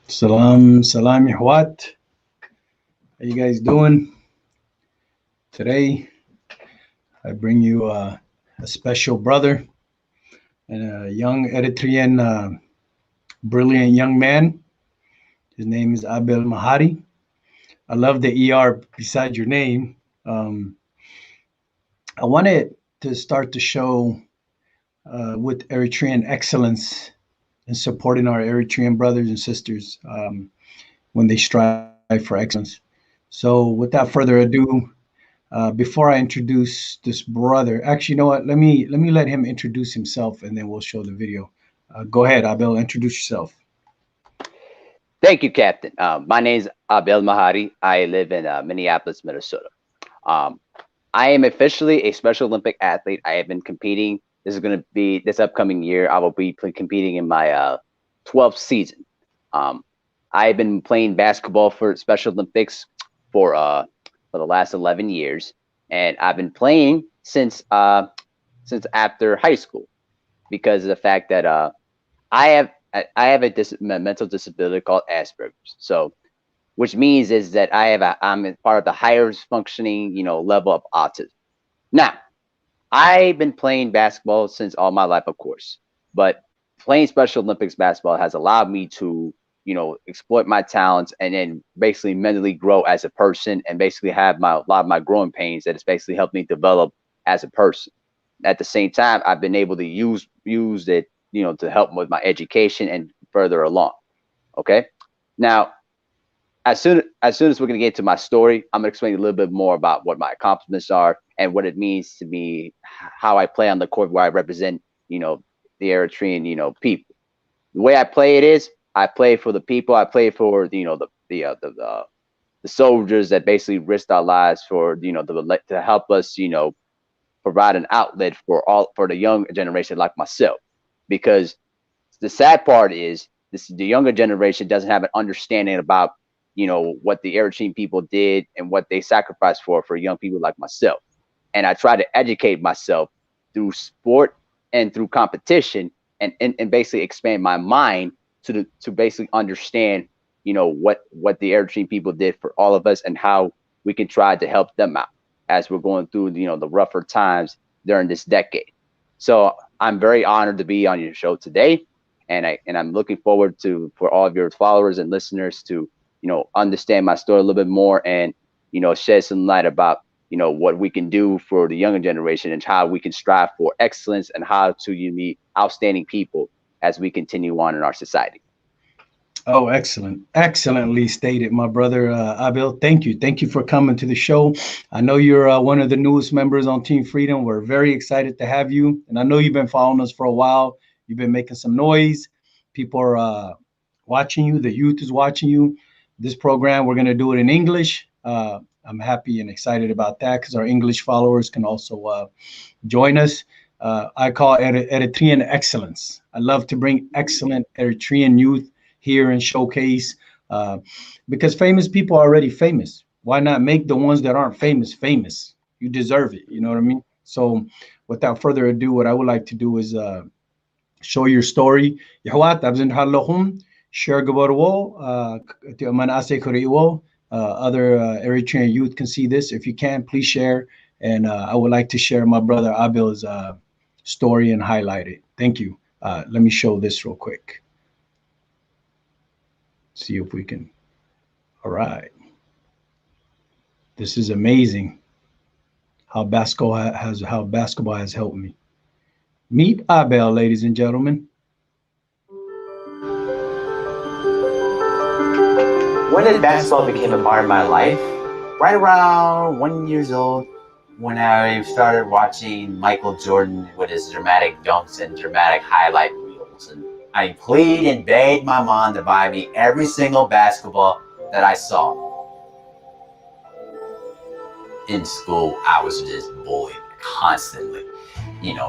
Salam, Yahwat. How you guys doing? Today, I bring you a special brother and a young Eritrean, brilliant young man. His name is Abel Mehari. I love the ER beside your name. Um, I wanted to start the show with Eritrean excellence and supporting our Eritrean brothers and sisters when they strive for excellence. So, without further ado, before I introduce this brother, actually, you know what? Let me let him introduce himself, and then we'll show the video. Go ahead, Abel. Introduce yourself. Thank you, Captain. My name is Abel Mehari. I live in Minneapolis, Minnesota. Um, I am officially a Special Olympic athlete. I have been competing. This is going to be this upcoming year. I will be competing in my 12th season. Um, I have been playing basketball for Special Olympics for the last 11 years, and I've been playing since after high school because of the fact that I have I have a mental disability called Asperger's. So, which means is that I'm part of the highest functioning level of autism. Now, I've been playing basketball since all my life, of course, but playing Special Olympics basketball has allowed me to exploit my talents and then basically mentally grow as a person and basically have a lot of my growing pains that has basically helped me develop as a person. At the same time, I've been able to use it, to help with my education and further along. Okay. Now, as soon as we're gonna get to my story, I'm gonna explain a little bit more about what my accomplishments are and what it means to me, how I play on the court where I represent, the Eritrean, people. The way I play it is I play for the people. I play for the soldiers that basically risked our lives for to help us, provide an outlet for the young generation like myself. Because the sad part is the younger generation doesn't have an understanding about what the Eritrean people did and what they sacrificed for young people like myself. And I try to educate myself through sport and through competition and basically expand my mind to basically understand what the Eritrean people did for all of us and how we can try to help them out as we're going through the rougher times during this decade. So I'm very honored to be on your show today, and I'm looking forward to for all of your followers and listeners to understand my story a little bit more and shed some light about what we can do for the younger generation and how we can strive for excellence and how to be outstanding people as we continue on in our society. Oh, excellent. Excellently stated, my brother Abel. Thank you for coming to the show. I know you're one of the newest members on Team Freedom. We're very excited to have you. And I know you've been following us for a while. You've been making some noise. People are watching you. The youth is watching you. This program, we're going to do it in English. I'm happy and excited about that because our English followers can also join us. I call it Eritrean excellence. I love to bring excellent Eritrean youth here and showcase because famous people are already famous. Why not make the ones that aren't famous famous? You deserve it. You know what I mean? So without further ado, what I would like to do is show your story. Yahwat, abzin halahum, share gabarwo, manase korewo. Other Eritrean youth can see this. If you can, please share. And I would like to share my brother Abel's story and highlight it. Thank you. Let me show this real quick. See if we can. All right. This is amazing how basketball has helped me. Meet Abel, ladies and gentlemen. When did basketball become a part of my life? Right around 1 year old, when I started watching Michael Jordan with his dramatic dunks and dramatic highlight reels. And I pleaded and begged my mom to buy me every single basketball that I saw. In school, I was just bullied constantly.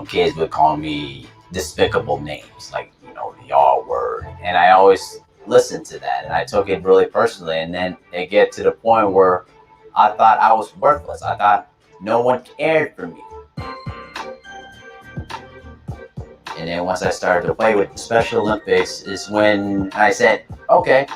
Kids would call me despicable names, like, the R word. And I always listen to that, and I took it really personally. And then it get to the point where I thought I was worthless. I thought no one cared for me. And then once I started to play with Special Olympics is when I said, okay,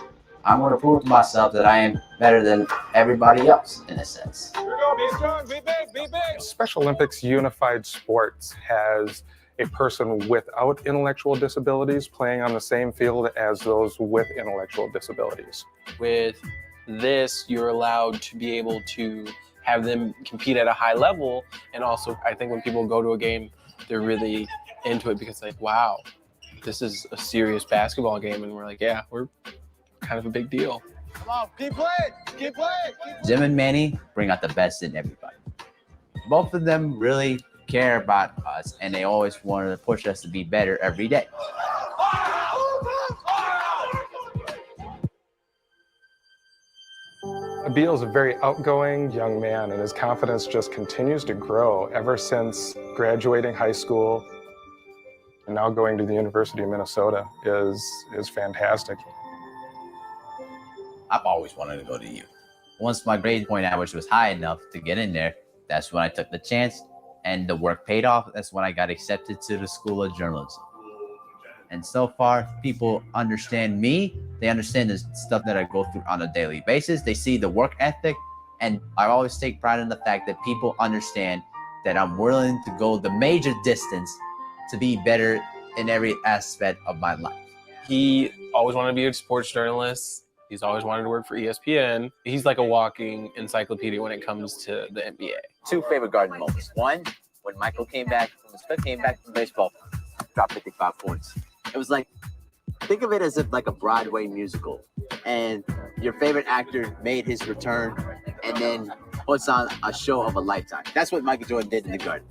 I'm going to prove to myself that I am better than everybody else, in a sense. Be strong, be big, be big. Special Olympics Unified Sports has a person without intellectual disabilities playing on the same field as those with intellectual disabilities. With this, you're allowed to be able to have them compete at a high level. And also, I think when people go to a game, they're really into it because like, wow, this is a serious basketball game. And we're like, yeah, we're kind of a big deal. Come on, keep playing, keep playing. Jim and Manny bring out the best in everybody. Both of them really care about us, and they always wanted to push us to be better every day. Abeel is a very outgoing young man, and his confidence just continues to grow ever since graduating high school and now going to the University of Minnesota is fantastic. I've always wanted to go to U. Once my grade point average was high enough to get in there, that's when I took the chance, and the work paid off. That's when I got accepted to the School of Journalism. And so far, people understand me. They understand the stuff that I go through on a daily basis. They see the work ethic, and I always take pride in the fact that people understand that I'm willing to go the major distance to be better in every aspect of my life. He always wanted to be a sports journalist. He's always wanted to work for ESPN. He's like a walking encyclopedia when it comes to the NBA. Two favorite Garden moments. One, when Michael came back from baseball, dropped 55 points. It was like, think of it as if like a Broadway musical, and your favorite actor made his return and then puts on a show of a lifetime. That's what Michael Jordan did in the Garden.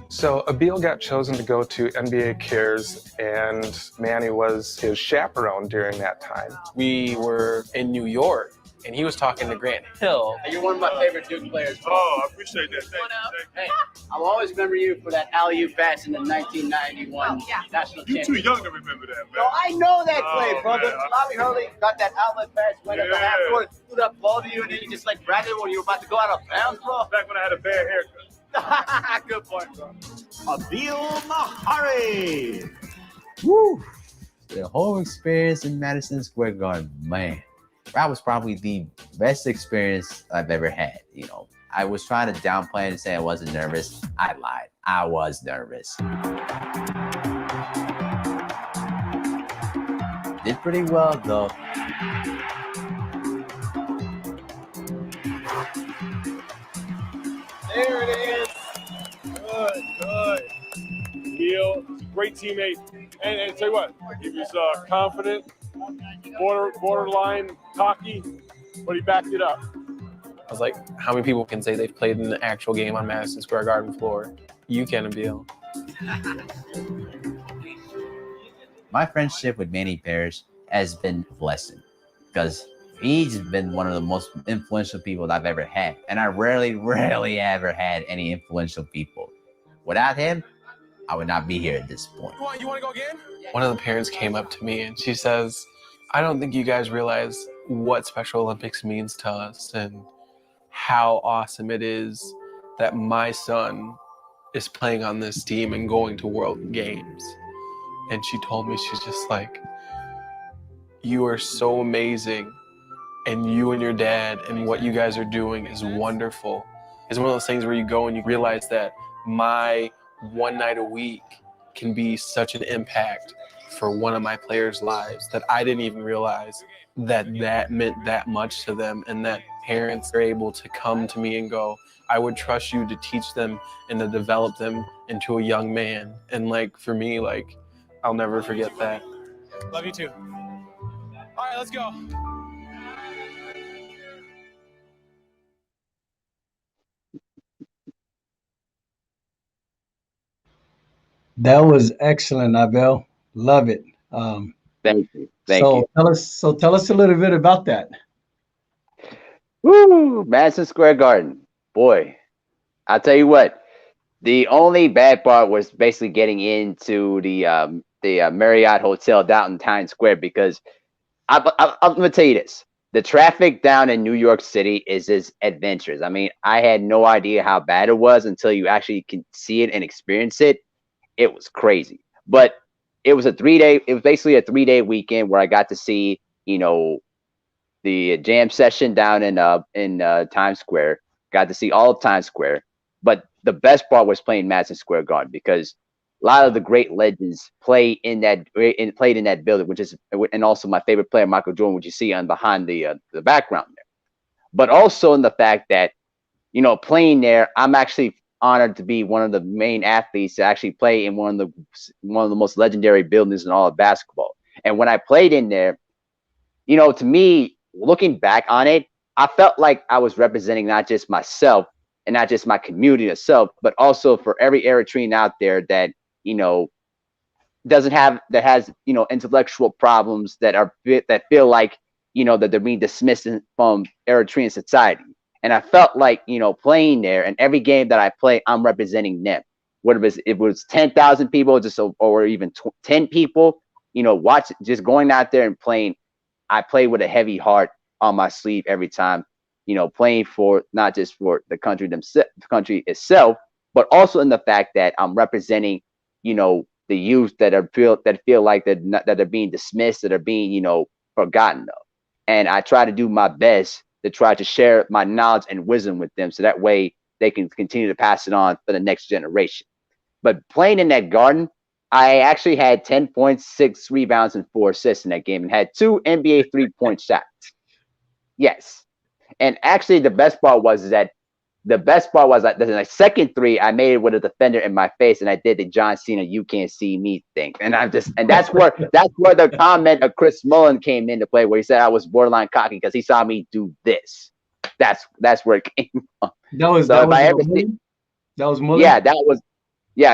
So Abeel got chosen to go to NBA Cares, and Manny was his chaperone during that time. We were in New York, and he was talking to Grant Hill. You're one of my favorite Duke players. Oh, I appreciate that. Thank you. Hey, I'll always remember you for that alley-oop pass in the 1991 national You're championship. too young to remember that, man. No, I know that play, Oh, brother. man. Bobby Hurley got that outlet pass, went up the half Yeah. court, threw that ball to you, and then you just like grabbed it when you were about to go out of bounds, bro. Back when I had a bad haircut. Good point, bro. Abeel Mehari. Woo! The whole experience in Madison Square Garden, man, that was probably the best experience I've ever had. You know, I was trying to downplay it and say I wasn't nervous. I lied. I was nervous. Did pretty well, though. There it is. Good. Heel, great teammate. And tell you what, he was confident, borderline cocky, but he backed it up. I was like, how many people can say they've played in the actual game on Madison Square Garden floor? You can, Abeel. My friendship with Manny Parrish has been a blessing because he's been one of the most influential people I've ever had. And I rarely ever had any influential people. Without him, I would not be here at this point. You want to go again? One of the parents came up to me and she says, I don't think you guys realize what Special Olympics means to us and how awesome it is that my son is playing on this team and going to World Games. And she told me, she's just like, you are so amazing, and you and your dad and what you guys are doing is wonderful. It's one of those things where you go and you realize that my one night a week can be such an impact for one of my players' lives that I didn't even realize that meant that much to them, and that parents are able to come to me and go, I would trust you to teach them and to develop them into a young man. And like, for me, like, I'll never forget that. Love you too. All right, let's go. That was excellent, Abel. Love it. Thank you. Thank so you. tell us a little bit about that. Woo! Madison Square Garden. Boy, I'll tell you what. The only bad part was basically getting into the the Marriott Hotel down in Times Square because I'm gonna tell you this: the traffic down in New York City is just adventurous. I mean, I had no idea how bad it was until you actually can see it and experience it. It was crazy, but it was a 3 day. It was basically a 3 day weekend where I got to see, the jam session down in Times Square. Got to see all of Times Square, but the best part was playing Madison Square Garden because a lot of the great legends played in that building, which is, and also my favorite player, Michael Jordan, which you see on behind the background there. But also in the fact that playing there, I'm actually honored to be one of the main athletes to actually play in one of the most legendary buildings in all of basketball. And when I played in there, to me, looking back on it, I felt like I was representing not just myself and not just my community itself, but also for every Eritrean out there that that has intellectual problems that feel like that they're being dismissed from Eritrean society. And I felt like playing there, and every game that I play, I'm representing them. Whether it was 10,000 people, or even 10 people, just going out there and playing. I play with a heavy heart on my sleeve every time, playing for not just for the country country itself, but also in the fact that I'm representing, the youth that feel like that are being dismissed, that are being, forgotten of. And I try to do my best to try to share my knowledge and wisdom with them, so that way they can continue to pass it on for the next generation. But playing in that garden, I actually had 10 points, 6 rebounds, and 4 assists in that game, and had 2 NBA 3-point shots. Yes. And actually, the best part was that the second 3, I made it with a defender in my face, and I did the John Cena "you can't see me" thing. And that's where the comment of Chris Mullin came into play, where he said I was borderline cocky because he saw me do this. That's where it came from. That was Mullin? That was Mullin? Yeah,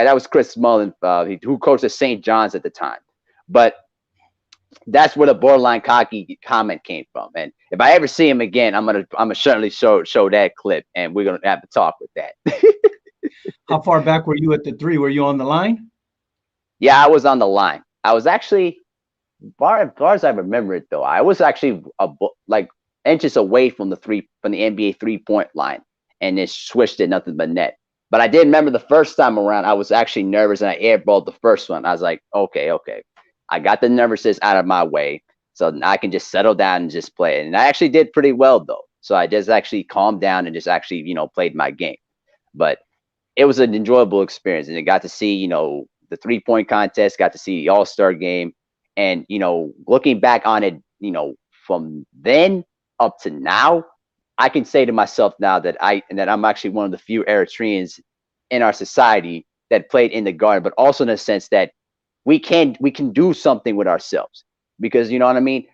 that was Chris Mullin, who coached at St. John's at the time. But that's where the borderline cocky comment came from. And if I ever see him again, I'm gonna certainly show that clip, and we're gonna have to talk with that. How far back were you at the 3? Were you on the line? Yeah, I was on the line. I was actually, as far as I remember it, though, I was actually like inches away from the NBA 3-point line, and it switched it nothing but net. But I did remember the first time around, I was actually nervous, and I airballed the first one. I was like, okay. I got the nervousness out of my way, so I can just settle down and just play. And I actually did pretty well, though. So I just actually calmed down and just actually, played my game. But it was an enjoyable experience, and I got to see, the 3-point contest, got to see the All-Star game. And, looking back on it, from then up to now, I can say to myself now that I'm actually one of the few Eritreans in our society that played in the garden, but also in the sense that we can do something with ourselves, because you know what I mean.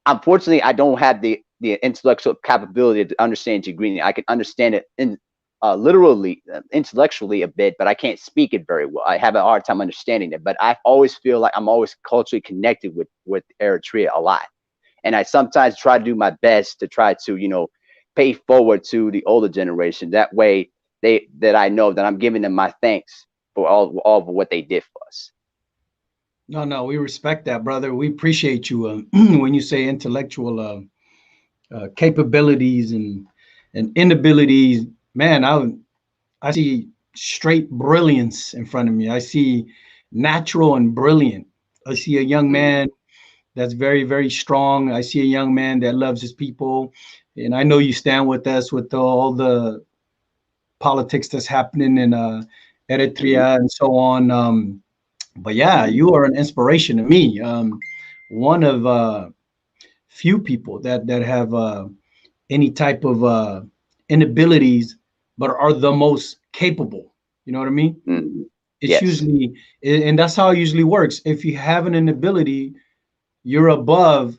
Unfortunately, I don't have the intellectual capability to understand Tigrinya. I can understand it literally, intellectually a bit, but I can't speak it very well. I have a hard time understanding it. But I always feel like I'm always culturally connected with Eritrea a lot, and I sometimes try to do my best to try to pay forward to the older generation. That way, that I know that I'm giving them my thanks for all of what they did for us. No, we respect that, brother. We appreciate you when you say intellectual capabilities and inabilities. Man, I see straight brilliance in front of me. I see natural and brilliant. I see a young man that's very, very strong. I see a young man that loves his people. And I know you stand with us with all the politics that's happening in Eritrea and so on. But yeah, you are an inspiration to me. One of few people that have any type of inabilities, but are the most capable. You know what I mean? Mm-hmm. It's Yes. usually, and that's how it usually works. If you have an inability, you're above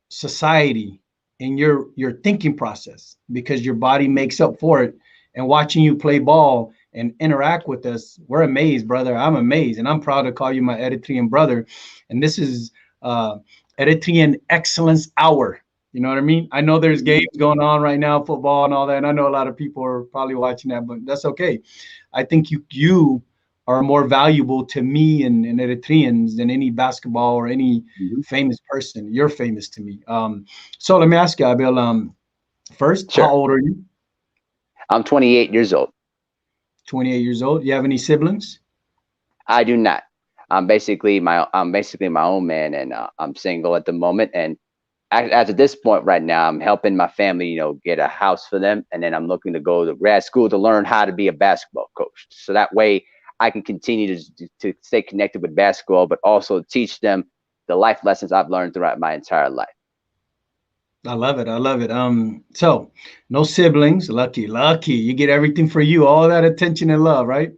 society in your thinking process, because your body makes up for it. And watching you play ball and interact with us, we're amazed, brother. I'm amazed, and I'm proud to call you my Eritrean brother. And this is Eritrean Excellence Hour. You know what I mean? I know there's games going on right now, football and all that, and I know a lot of people are probably watching that, but that's okay. I think you are more valuable to me and Eritreans than any basketball or any famous person. You're famous to me. So let me ask you, Abel. First, how Sure. old are you? I'm 28 years old. 28 years old. You have any siblings? I do not. I'm basically my own man, and I'm single at the moment. And at this point right now, I'm helping my family, get a house for them, and then I'm looking to go to grad school to learn how to be a basketball coach. So that way, I can continue to stay connected with basketball, but also teach them the life lessons I've learned throughout my entire life. I love it. I love it. So no siblings. Lucky, lucky. You get everything for you, all that attention and love, right?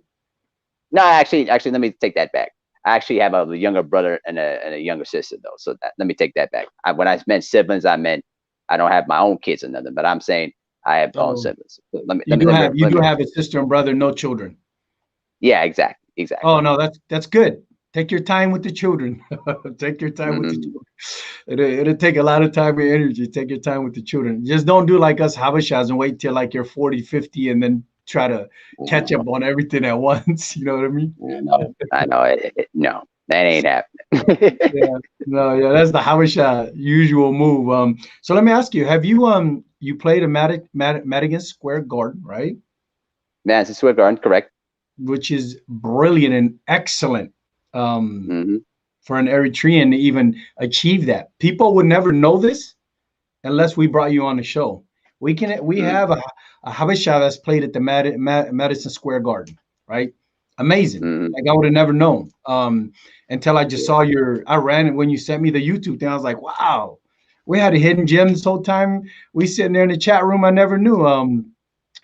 No, actually, let me take that back. I actually have a younger brother and a younger sister, though. So let me take that back. When I meant siblings, I meant I don't have my own kids or nothing, but I'm saying I have own Oh, siblings. So let you me. have a sister and brother, no children. Yeah, exactly, exactly. Oh no, that's good. Take your time with the children. Take your time with the Hmm. children. It'll take a lot of time and energy. Take your time with the children. Just don't do like us Habashas and wait till like you're 40, 50 and then try to catch up on everything at once. You know what I mean? I know. No, that ain't happening. Yeah. No, yeah, that's the Habasha usual move. So let me ask you, have you played a Madigan Square Garden, right? Madison Square Garden, correct? Which is brilliant and excellent. Um, Hmm. for an Eritrean to even achieve that. People would never know this unless we brought you on the show. We have a Habesha that's played at the Madison Square Garden, right? Amazing. Hmm. Like I would have never known until I just saw I ran it when you sent me the YouTube thing. I was like, wow, we had a hidden gem this whole time. We sitting there in the chat room. I never knew.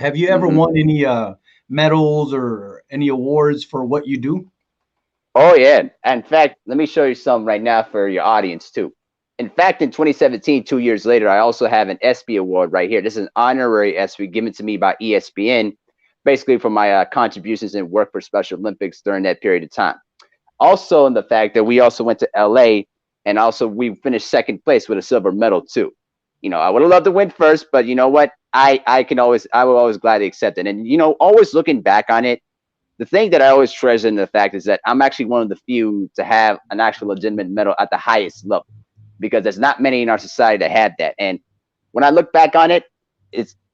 Have you ever Hmm. won any medals or any awards for what you do? Oh yeah. In fact, let me show you some right now for your audience too. In fact, in 2017, 2 years later, I also have an ESPY award right here. This is an honorary ESPY given to me by ESPN, basically for my contributions and work for Special Olympics during that period of time. Also, in the fact that we also went to LA and also we finished second place with a silver medal too. I would have loved to win first, but you know what? I will always gladly accept it. And always looking back on it, the thing that I always treasure in the fact is that I'm actually one of the few to have an actual legitimate medal at the highest level, because there's not many in our society that have that. And when I look back on it,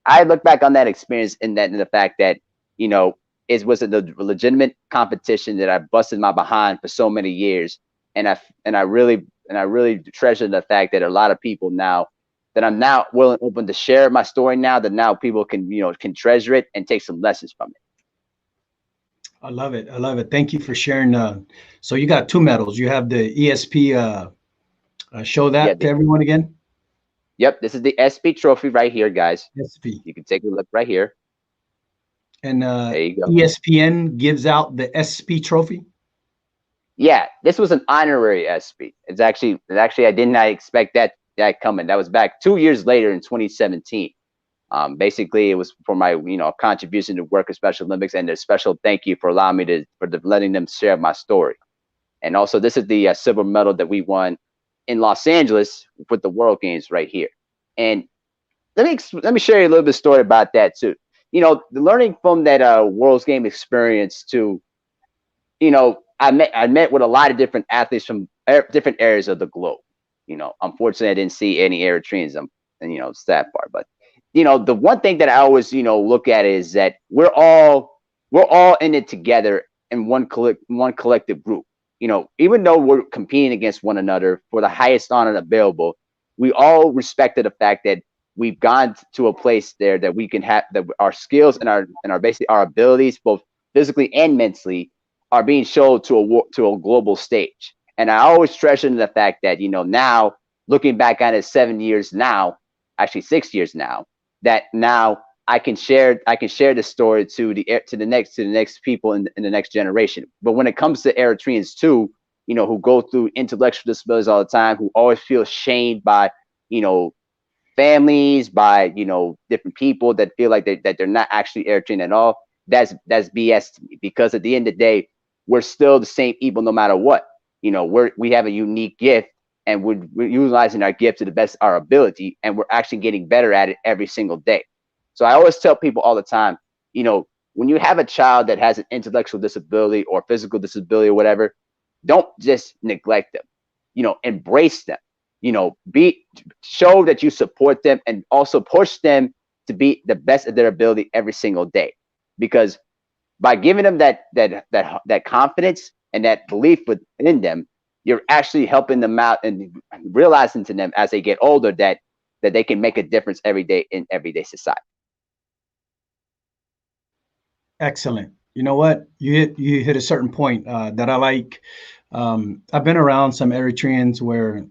I look back on that experience in the fact that it was a legitimate competition that I busted my behind for so many years, and I really treasure the fact that a lot of people now that I'm now willing open to share my story now, that now people can treasure it and take some lessons from it. I love it. I love it. Thank you for sharing. So you got two medals. You have the ESP. Show Yeah. that to everyone again. Yep. This is the SP trophy right here, guys. ESP. You can take a look right here. And There you go. ESPN gives out the SP trophy. Yeah, this was an honorary SP. It's actually I did not expect that coming. That was back 2 years later in 2017. Basically, it was for my contribution to work at Special Olympics, and a special thank you for allowing me for letting them share my story. And also, this is the silver medal that we won in Los Angeles with the World Games right here. And let me share you a little bit of story about that too. The learning from that World's Game experience to I met with a lot of different athletes from different areas of the globe. Unfortunately, I didn't see any Eritreans. And sad part, but the one thing that I always look at is that we're all in it together in one collective group. Even though we're competing against one another for the highest honor available, we all respected the fact that we've gone to a place there that we can have that our skills and our basically our abilities, both physically and mentally, are being shown to a global stage. And I always treasure the fact that now looking back on it 7 years now, actually 6 years now, that now I can share the story to the next people in the next generation. But when it comes to Eritreans too, who go through intellectual disabilities all the time, who always feel shamed by families, by different people that feel like that they're not actually Eritrean at all, that's BS to me. Because at the end of the day, we're still the same people no matter what. We have a unique gift, and we're utilizing our gift to the best of our ability, and we're actually getting better at it every single day. So I always tell people all the time, when you have a child that has an intellectual disability or physical disability or whatever, don't just neglect them. Embrace them. Show that you support them, and also push them to be the best of their ability every single day. Because by giving them that confidence and that belief within them, you're actually helping them out and realizing to them as they get older that they can make a difference every day in everyday society. Excellent. You know what? You hit a certain point that I like. I've been around some Eritreans where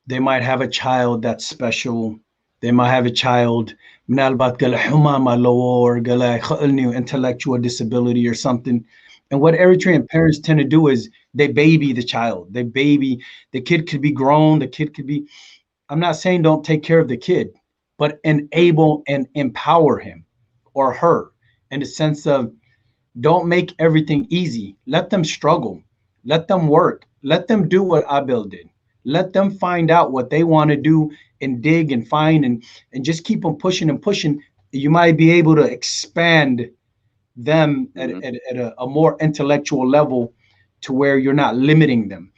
they might have a child that's special. They might have a child or intellectual disability or something. And what Eritrean parents tend to do is they baby the child. They baby the kid. Could be grown. The kid could be. I'm not saying don't take care of the kid, but enable and empower him or her in the sense of don't make everything easy. Let them struggle. Let them work. Let them do what Abel did. Let them find out what they want to do and dig and find and just keep them pushing and pushing. You might be able to expand them at a more intellectual level to where you're not limiting them.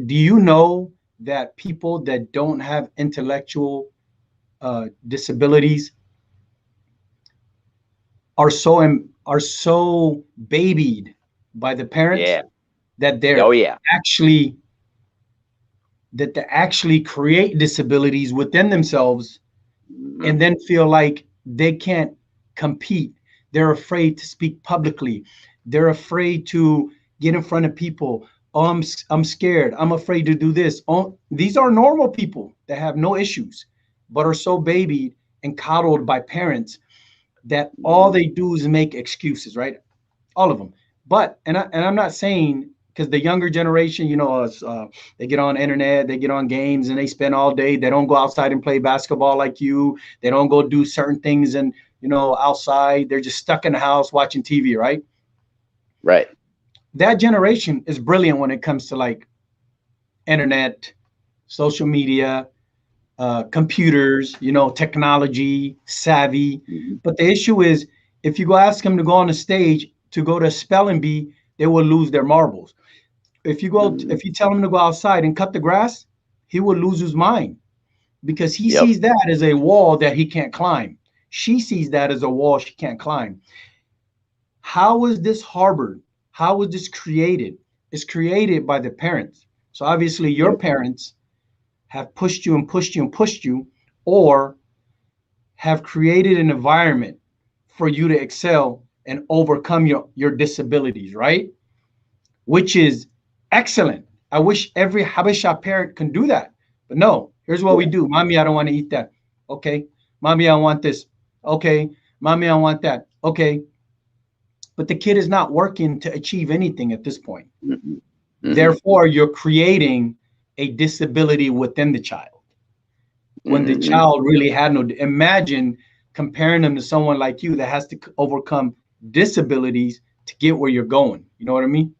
Do you know that people that don't have intellectual disabilities are so babied by the parents Yeah. that they're Oh yeah. actually that they actually create disabilities within themselves and then feel like they can't compete. They're afraid to speak publicly. They're afraid to get in front of people. Oh, I'm scared. I'm afraid to do this. Oh, these are normal people that have no issues, but are so babied and coddled by parents that all they do is make excuses, right? All of them. But I'm not saying because the younger generation, they get on internet, they get on games, and they spend all day. They don't go outside and play basketball like you. They don't go do certain things and outside. They're just stuck in the house watching TV, right? Right. That generation is brilliant when it comes to like internet, social media, computers, technology, savvy. But the issue is if you go ask them to go on the stage to go to a spelling bee, they will lose their marbles. If you tell him to go outside and cut the grass, he will lose his mind because he sees that as a wall that he can't climb. She sees that as a wall she can't climb. How was this harbored? How was this created? It's created by the parents. So obviously your parents have pushed you and pushed you and pushed you, or have created an environment for you to excel and overcome your disabilities, right? Which is excellent. I wish every Habesha parent can do that. But no, here's what we do. Mommy, I don't want to eat that. Okay. Mommy, I want this. Okay. Mommy, I want that. Okay. But the kid is not working to achieve anything at this point. Therefore, you're creating a disability within the child. When the child really had no, imagine comparing them to someone like you that has to overcome disabilities to get where you're going. You know what I mean?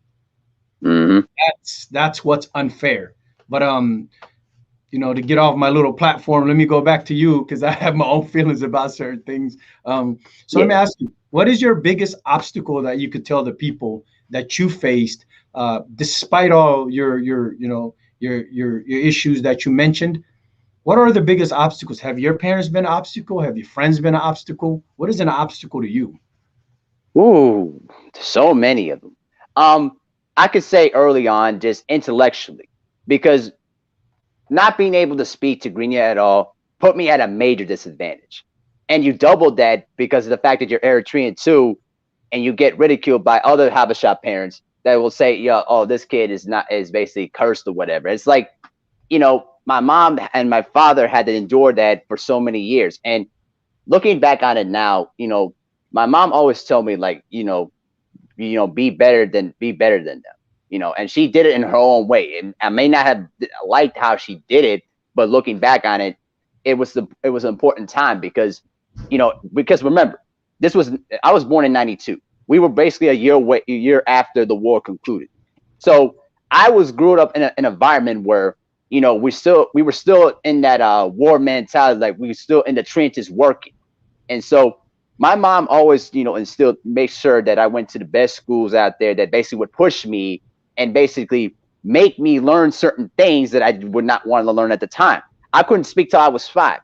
That's what's unfair. But to get off my little platform, let me go back to you because I have my own feelings about certain things. Let me ask you, what is your biggest obstacle that you could tell the people that you faced, despite all your issues that you mentioned? What are the biggest obstacles? Have your parents been an obstacle? Have your friends been an obstacle? What is an obstacle to you? Ooh, so many of them. I could say early on, just intellectually, because not being able to speak to Green at all put me at a major disadvantage. And you doubled that because of the fact that you're Eritrean too, and you get ridiculed by other Habesha parents that will say, "Yeah, oh, this kid is basically cursed or whatever." It's like, my mom and my father had to endure that for so many years. And looking back on it now, my mom always told me like, be better than them, and she did it in her own way. And I may not have liked how she did it, but looking back on it, it was an important time because remember, I was born in 92. We were basically a year after the war concluded. So I grew up in an environment where, we were still in that war mentality, like we were still in the trenches working. And so my mom always, instilled, make sure that I went to the best schools out there that basically would push me and basically make me learn certain things that I would not want to learn at the time. I couldn't speak till I was 5,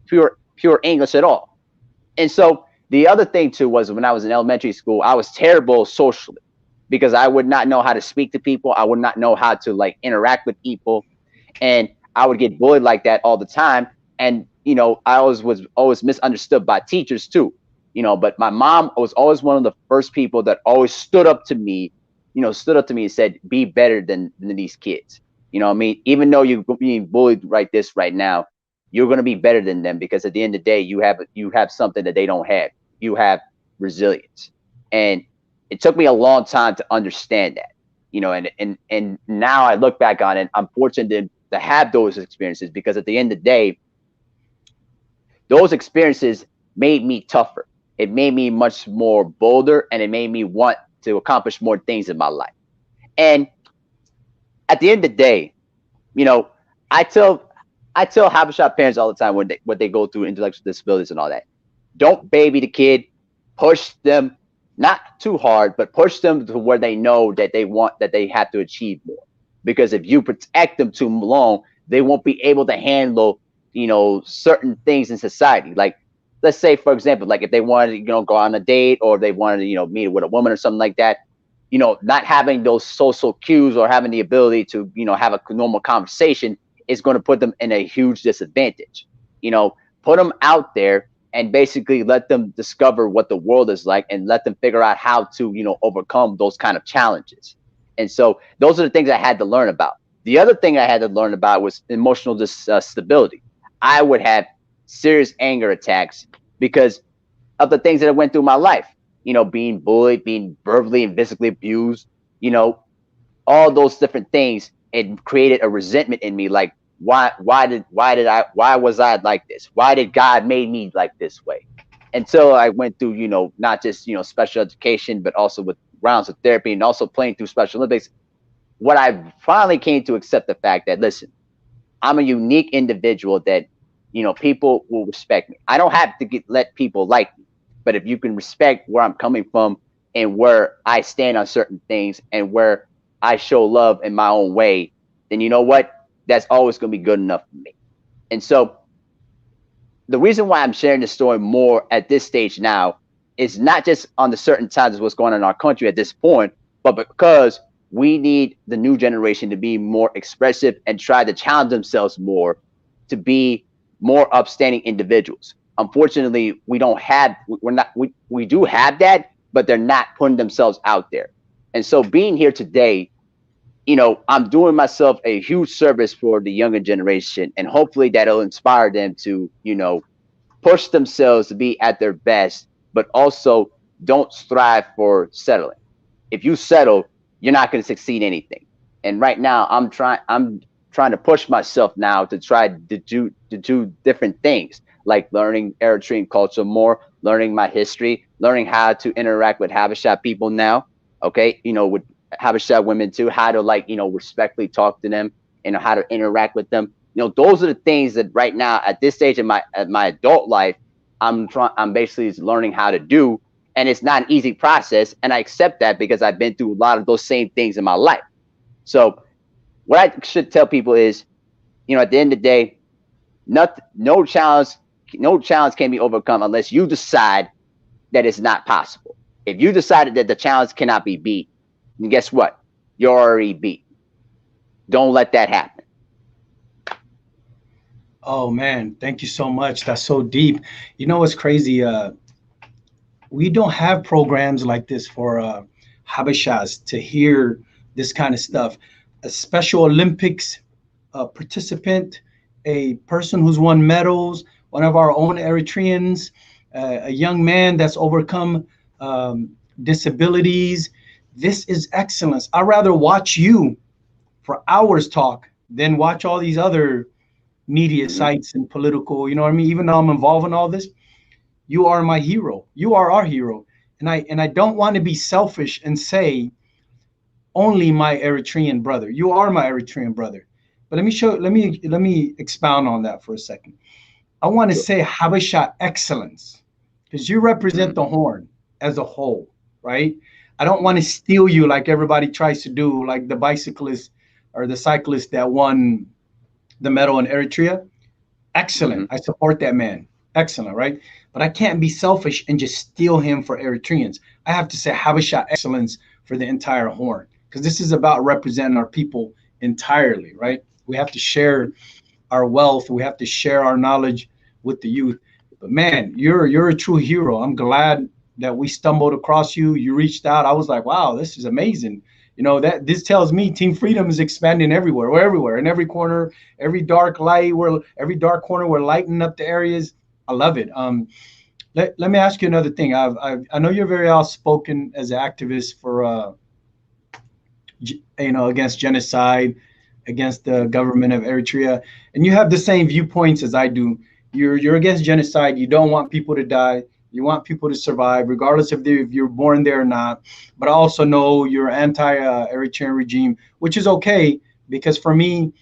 pure English at all. And so the other thing too was when I was in elementary school, I was terrible socially because I would not know how to speak to people. I would not know how to like interact with people. And I would get bullied like that all the time. And, I was always misunderstood by teachers too, but my mom was always one of the first people that always stood up to me, and said, be better than these kids. You know what I mean? Even though you're being bullied like this right now, you're going to be better than them because at the end of the day, you have something that they don't have. You have resilience. And it took me a long time to understand that, and now I look back on it, I'm fortunate to have those experiences because at the end of the day, those experiences made me tougher. It made me much more bolder, and it made me want to accomplish more things in my life. And at the end of the day, I tell Habesha parents all the time when what they go through intellectual disabilities and all that. Don't baby the kid. Push them, not too hard, but push them to where they know that they have to achieve more. Because if you protect them too long, they won't be able to handle, certain things in society. Like, let's say, for example, like if they wanted to, go on a date or if they wanted to, meet with a woman or something like that, not having those social cues or having the ability to, have a normal conversation is going to put them in a huge disadvantage. Put them out there and basically let them discover what the world is like and let them figure out how to, overcome those kind of challenges. And so those are the things I had to learn about. The other thing I had to learn about was emotional stability. I would have serious anger attacks because of the things that I went through in my life, being bullied, being verbally and physically abused, all those different things. It created a resentment in me. Like, why was I like this? Why did God made me like this way? Until I went through, not just, special education, but also with rounds of therapy and also playing through Special Olympics. What I finally came to accept the fact that, listen, I'm a unique individual that, people will respect me. I don't have to let people like me, but if you can respect where I'm coming from and where I stand on certain things and where I show love in my own way, then you know what? That's always going to be good enough for me. And so the reason why I'm sharing this story more at this stage now is not just on the certain times of what's going on in our country at this point, but because we need the new generation to be more expressive and try to challenge themselves more to be more upstanding individuals. Unfortunately, we do have that, but they're not putting themselves out there. And so being here today, I'm doing myself a huge service for the younger generation, and hopefully that'll inspire them to, push themselves to be at their best, but also don't strive for settling. If you settle, you're not going to succeed in anything. And right now I'm trying to push myself now to try to do different things, like learning Eritrean culture more, learning my history, learning how to interact with Habesha people now. Okay. With Habesha women too, how to respectfully talk to them and how to interact with them. Those are the things that right now at this stage in my adult life, I'm basically learning how to do. And it's not an easy process. And I accept that because I've been through a lot of those same things in my life. So what I should tell people is, at the end of the day, no challenge can be overcome unless you decide that it's not possible. If you decided that the challenge cannot be beat, then guess what? You're already beat. Don't let that happen. Oh man, thank you so much. That's so deep. What's crazy? We don't have programs like this for Habeshas to hear this kind of stuff. A Special Olympics participant, a person who's won medals, one of our own Eritreans, a young man that's overcome disabilities. This is excellence. I'd rather watch you for hours talk than watch all these other media sites and political, you know what I mean? Even though I'm involved in all this, you are my hero. You are our hero. And I don't want to be selfish and say only my Eritrean brother. You are my Eritrean brother. But let me expound on that for a second. I want to say Habesha excellence, because you represent the Horn as a whole, right? I don't want to steal you like everybody tries to do, like the bicyclist or the cyclist that won the medal in Eritrea. Mm-hmm. Excellent. I support that man. Excellent, right? But I can't be selfish and just steal him for Eritreans. I have to say Habesha excellence for the entire Horn, because this is about representing our people entirely, right? We have to share our wealth. We have to share our knowledge with the youth. But man, you're a true hero. I'm glad that we stumbled across you. You reached out. I was like, wow, this is amazing. You know, that this tells me Team Freedom is expanding everywhere. We're everywhere, in every corner, every dark light. We're every dark corner. We're lighting up the areas. I love it. Let me ask you another thing. I know you're very outspoken as an activist for against genocide, against the government of Eritrea, and you have the same viewpoints as I do. You're against genocide. You don't want people to die. You want people to survive, regardless if you're born there or not. But I also know you're anti-Eritrean regime, which is okay, because for me,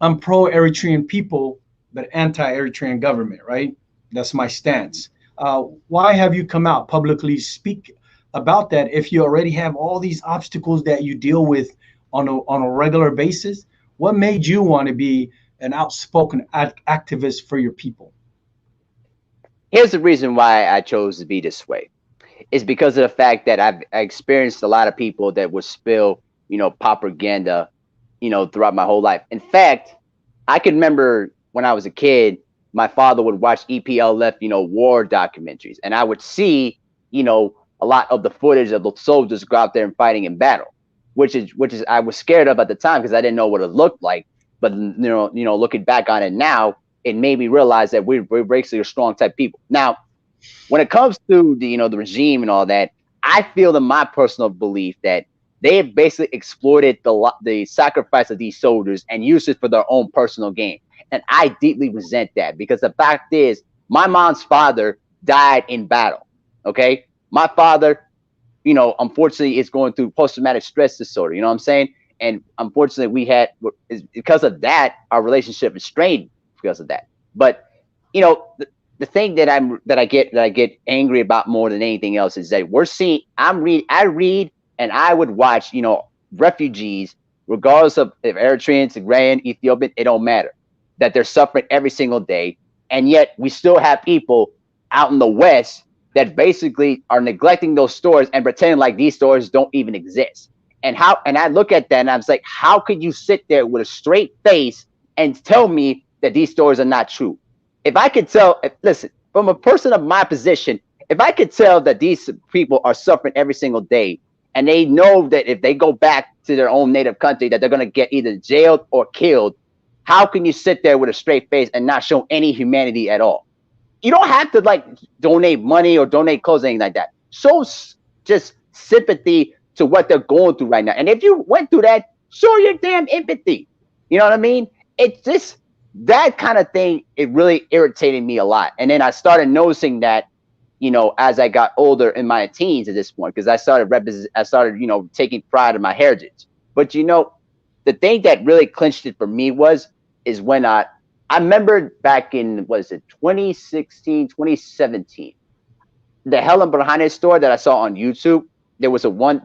I'm pro-Eritrean people, but anti-Eritrean government, right? That's my stance. Why have you come out publicly speak about that if you already have all these obstacles that you deal with on a regular basis? What made you want to be an outspoken activist for your people? Here's the reason why I chose to be this way. Is because of the fact that I experienced a lot of people that would spill, propaganda, throughout my whole life. In fact, I can remember when I was a kid, my father would watch EPLF, war documentaries, and I would see, a lot of the footage of the soldiers go out there and fighting in battle, which is I was scared of at the time because I didn't know what it looked like. But looking back on it now, it made me realize that we're basically a strong type people. Now, when it comes to the regime and all that, I feel in my personal belief that they have basically exploited the sacrifice of these soldiers and used it for their own personal gain. And I deeply resent that, because the fact is, my mom's father died in battle. Okay, my father, unfortunately, is going through post-traumatic stress disorder. You know what I'm saying? And unfortunately, because of that, our relationship is strained because of that. But the thing that I get angry about more than anything else is that I read and I would watch refugees, regardless of if Eritrean, Tigrayan, Ethiopian, it don't matter, that they're suffering every single day, and yet we still have people out in the West that basically are neglecting those stories and pretending like these stories don't even exist. And I look at that and I was like, how could you sit there with a straight face and tell me that these stories are not true? If I could tell, listen, from a person of my position, if I could tell that these people are suffering every single day, and they know that if they go back to their own native country, that they're going to get either jailed or killed, how can you sit there with a straight face and not show any humanity at all? You don't have to donate money or donate clothes or anything like that. Show just sympathy to what they're going through right now. And if you went through that, show your damn empathy. You know what I mean? It's just that kind of thing. It really irritated me a lot. And then I started noticing that, as I got older in my teens at this point, because I started taking pride in my heritage. But the thing that really clinched it for me is when I remember back in, 2016, 2017, the Helen Berhane store that I saw on YouTube. There was one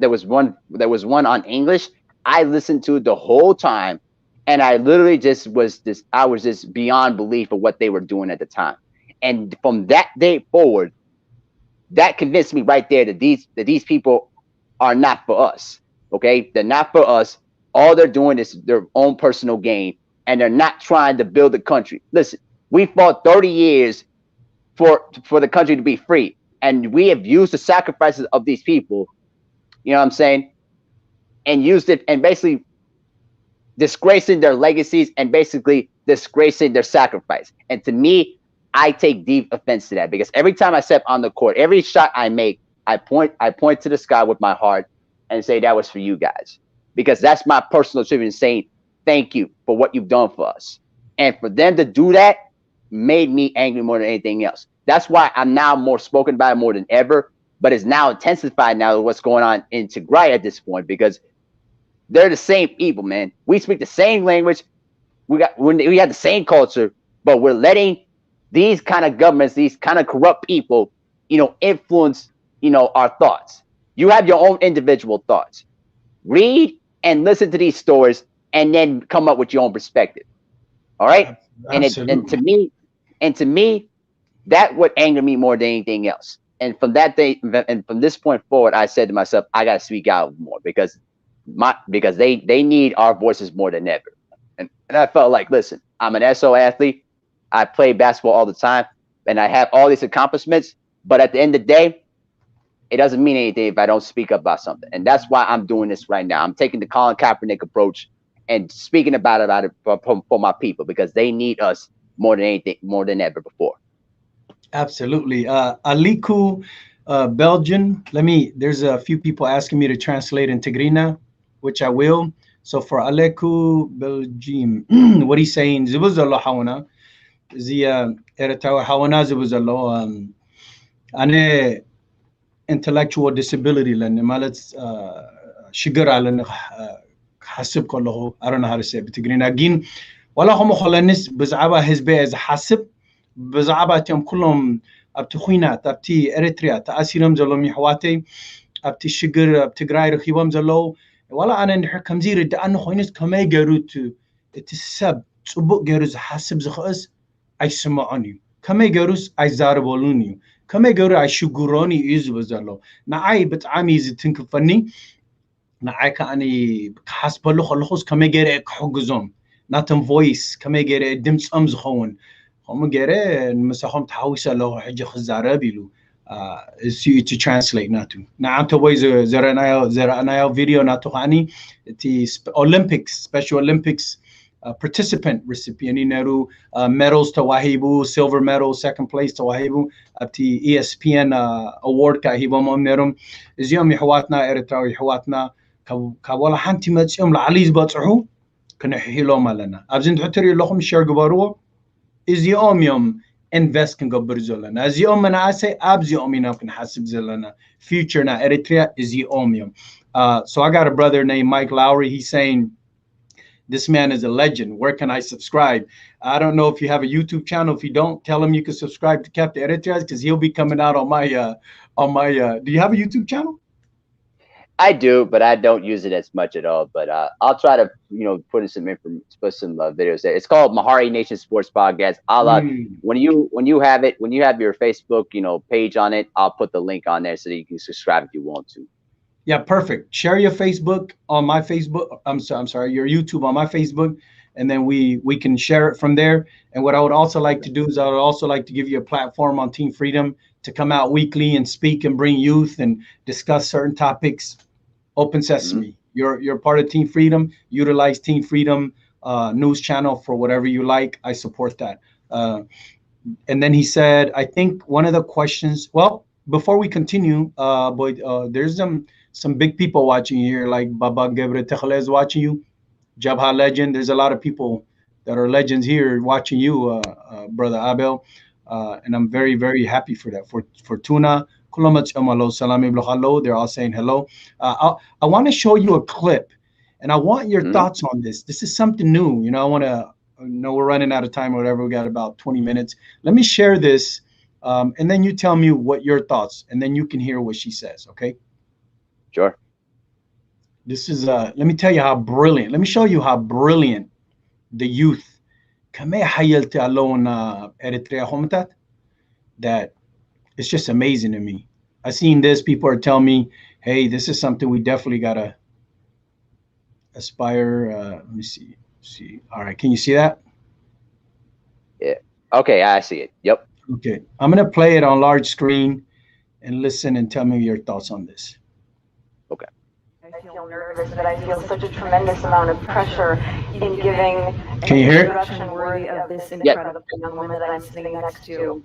on English. I listened to it the whole time, and I literally I was just beyond belief of what they were doing at the time. And from that day forward, that convinced me right there that these people are not for us. Okay, they're not for us. All they're doing is their own personal gain, and they're not trying to build a country. Listen, we fought 30 years for the country to be free, and we have used the sacrifices of these people, you know what I'm saying, and used it and basically disgracing their legacies and basically disgracing their sacrifice. And to me, I take deep offense to that, because every time I step on the court, every shot I make, I point to the sky with my heart and say that was for you guys, because that's my personal tribute, saying thank you for what you've done for us. And for them to do that made me angry more than anything else. That's why I'm now more spoken about it more than ever, but it's now intensified now with what's going on in Tigray at this point, because they're the same people, man. We speak the same language. We have the same culture, but we're letting these kind of governments, these kind of corrupt people, influence, our thoughts. You have your own individual thoughts. Read and listen to these stories and then come up with your own perspective. All right. Absolutely. And to me, that would anger me more than anything else. And from that day, and from this point forward, I said to myself, I gotta speak out more because they need our voices more than ever. And I felt like, listen, I'm an SO athlete. I play basketball all the time, and I have all these accomplishments. But at the end of the day, it doesn't mean anything if I don't speak up about something. And that's why I'm doing this right now. I'm taking the Colin Kaepernick approach and speaking about it for my people because they need us more than anything, more than ever before. Absolutely. Aliku, Belgian. There's a few people asking me to translate in Tigrina, which I will. So for Aleku Belgium, what he's saying, Zibuzallah Hawana, Zia Eritawa Hawana Zibuzallah, Ane intellectual disability, Lan Malets Shigara Lan Hasib Koloho, I don't know how to say it, but Tigrina again, Wala Homo Holanis, Bizaba Hizbe as Hasib. بزعباتهم كلهم ابتي خوينات ابتي اريتريا تاسيرم زلو ميحواتي ابتي شجر ابتي غراي رخيبم زلو ولا انا نحكم زير دانو خوينس كما يغروت تسب صبق غيرز حسب زخص اي سمعوني كما يغروس اي زاربولوني كما يغرو اي شغوروني يزب زلو نعاي بتعامي زتنكفني نعاي كاني حسبلو خلخص كما يغري كحجزهم ناتن فويس كما يغري دمص ام زخون هم جرى مساهم تحويسة له حاجة خزارة بيلو see to translate ناتو نعم توي زرنا فيديو ناتو خاني تي Olympics Special Olympics participant recipient نرو medals تواهيبو silver medal second place تواهيبو تي ESPN award كهيبو ممنرم زيوم يحواتنا إريتراوي يحواتنا كولا حنتي متسيوم لعليز بطرحو كنا حيلو مالنا أبزين تحتري لهم شير قبارو is يوم invest can go بزلنا as يوم أنا أسي أبز يوم ينافق حسب زلنا future na Eritrea is يوم so I got a brother named Mike Lowry. He's saying this man is a legend. Where can I subscribe? I don't know if you have a YouTube channel. If you don't, tell him you can subscribe to Captain Eritrea because he'll be coming out on my do you have a YouTube channel? I do, but I don't use it as much at all. But I'll try to, put in some videos there. It's called Mehari Nation Sports Podcast. When you have your Facebook, page on it, I'll put the link on there so that you can subscribe if you want to. Yeah, perfect. Share your Facebook on my Facebook. I'm sorry, your YouTube on my Facebook, and then we can share it from there. And what I would also like to do is I would also like to give you a platform on Team Freedom to come out weekly and speak and bring youth and discuss certain topics. Open sesame. You're part of Team Freedom. Utilize Team Freedom news channel for whatever you like. I support that. And then he said, I think one of the questions. Well, before we continue, there's some big people watching here, like Baba Gebre Techle is watching you, Jabha legend. There's a lot of people that are legends here watching you, brother Abel, and I'm very, very happy for that. For Tuna. They're all saying hello. I want to show you a clip, and I want your thoughts on this. This is something new. We're running out of time or whatever. We got about 20 minutes. Let me share this, and then you tell me what your thoughts, and then you can hear what she says. Okay? Sure. This is let me tell you how brilliant. Let me show you how brilliant the youth. That. It's just amazing to me. I seen this. People are telling me, hey, this is something we definitely got to aspire. Let me see. All right. Can you see that? Yeah. Okay. I see it. Yep. Okay. I'm going to play it on large screen and listen and tell me your thoughts on this. Okay. I feel nervous, but I feel such a tremendous amount of pressure in giving Can you hear it? introduction worthy of this incredible young woman that I'm sitting next to.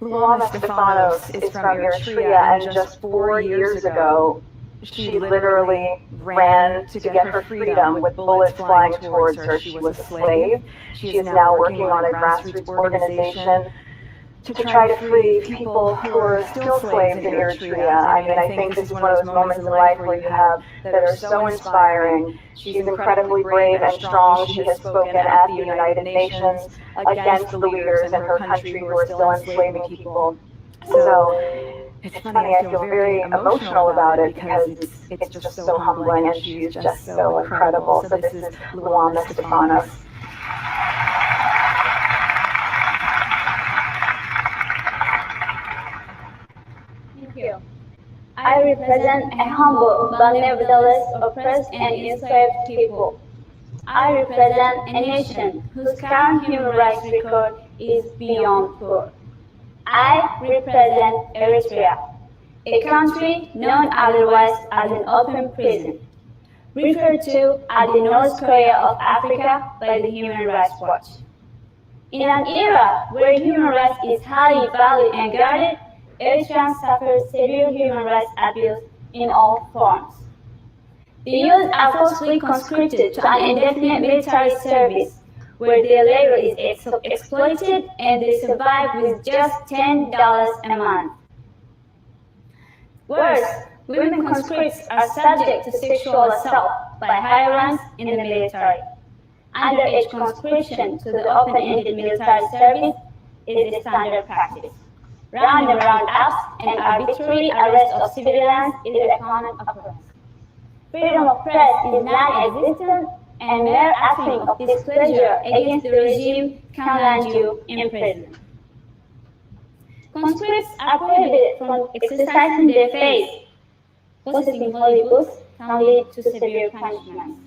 Luana Stefanos is from Eritrea, and just 4 years ago, she literally ran to get her freedom with bullets flying towards her. She was a slave. She is now working on a grassroots organization to try to free people who are still slaves in Eritrea. I think this is one of those moments in life where you have that are so inspiring. She's incredibly brave and strong. She has spoken at the United Nations against the leaders in her country who are still enslaving people. So it's funny, I feel very emotional about it because it's just so humbling and she's just so incredible. So this is Luana Stefanos. Thank you. I represent a humble but nevertheless oppressed and enslaved people. I represent a nation whose current human rights record is beyond poor. I represent Eritrea, a country known otherwise as an open prison, referred to as the North Korea of Africa by the Human Rights Watch. In an era where human rights is highly valued and guarded, Eritreans suffer severe human rights abuse in all forms. The youth are forcibly conscripted to an indefinite military service, where their labor is exploited and they survive with just $10 a month. Worse, women conscripts are subject to sexual assault by higher ranks in the military. Underage conscription to the open-ended military service is the standard practice. Round and round ups and arbitrary arrest of civilians is a common occurrence. Freedom of press is non-existent, and mere acting of displeasure against the regime can land you in prison. Conscripts are prohibited from exercising their faith. Possessing holy books can lead to severe punishments.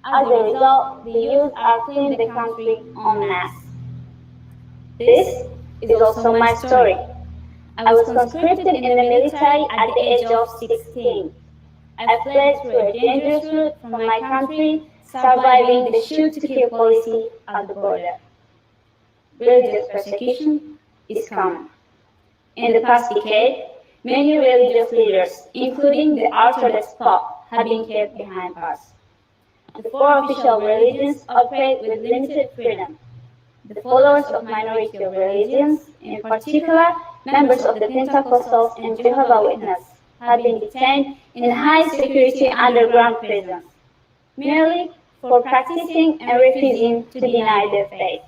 As a result, the youth are fleeing the country en masse. This is also my story. I was conscripted in the military at the age of 16. I fled through a dangerous route from my country, surviving the shoot-to-kill policy at the border. Religious persecution is common. In the past decade, many religious leaders, including the Orthodox Pope, have been kept behind bars. The four official religions operate with limited freedom. The followers of minority religions, in particular members of the Pentecostals and Jehovah's Witnesses, have been detained in high-security underground prisons, merely for practicing and refusing to deny their faith.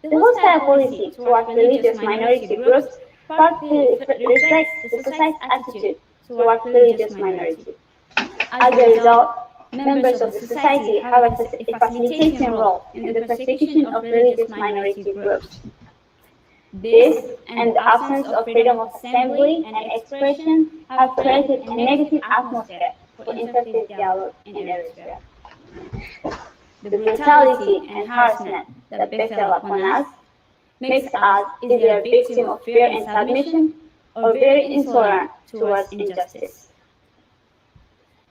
The hostile policy toward religious minority groups partly reflects the society's attitude toward religious minorities. As a result, members of the society have a facilitating role in the persecution of religious minority groups. This and the absence of freedom of assembly and expression have created a negative atmosphere for interfaith dialogue in Eritrea. The brutality and harassment that befell upon us makes us either a victim of fear and submission or very intolerant towards injustice.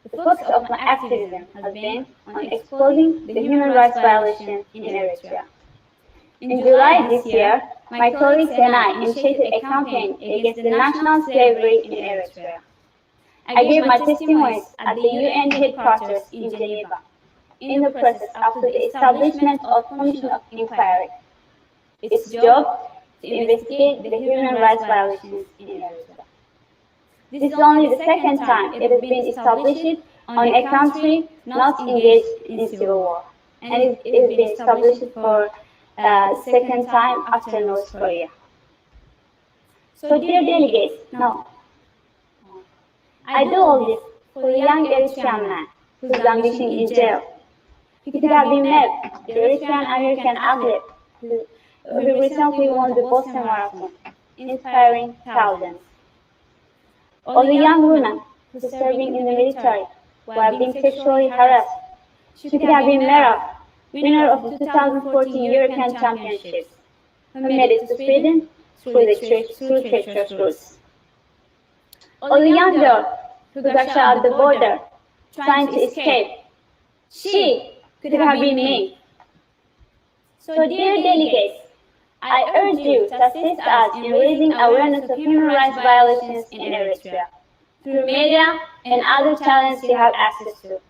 The focus of my activism has been on exposing the human rights violations in Eritrea. In July this year, my colleagues and I initiated a campaign against the national slavery in Eritrea. I gave my testimonies at the UN headquarters in Geneva, in the process after the establishment of a commission of inquiry. Its job to investigate the human rights violations in Eritrea. This is only the second time it has been established on a country not engaged in civil war, and it has been established for the second time after North Korea. So dear delegates, no. I do all this for the young Eritrean man who's languishing in jail. He could have been met, the Eritrean American athlete who recently won the Boston Marathon, inspiring thousands. Or the young woman who's serving in the military while being sexually harassed. She could have been Mehari, winner of the 2014 European Championships, who made it to Sweden through treacherous routes. Or the young girl who got shot at the border trying to escape. She could have been me. So dear delegates, I urge you to assist us in raising awareness of human rights violations in Eritrea through media and other channels you have access to.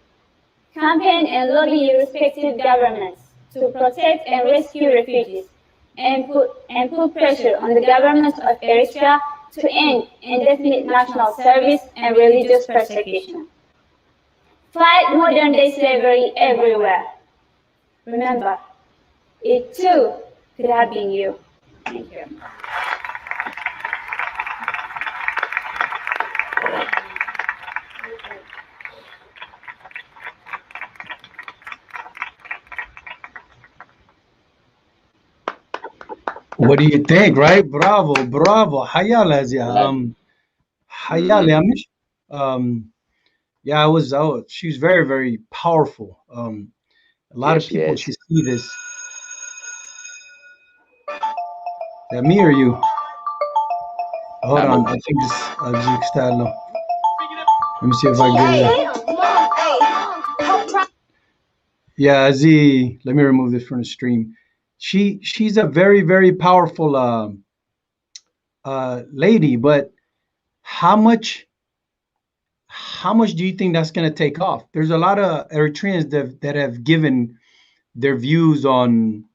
Campaign and lobby your respective governments to protect and rescue refugees and put pressure on the government of Eritrea to end indefinite national service and religious persecution. Fight modern-day slavery everywhere. Remember, it too could have been you. Thank you. What do you think, right? Bravo, bravo. Hayal Azia. Hayal Yamish. Yeah, she's very, very powerful. A lot Yeah, of she people is. should see this. Is that me or you? Hold Not on, me. I think this Zik style. Let me see if I get it. Yeah, Z. Let me remove this from the stream. She's a very, very powerful lady, but how much how much do you think that's going to take off? There's a lot of Eritreans that have given their views on,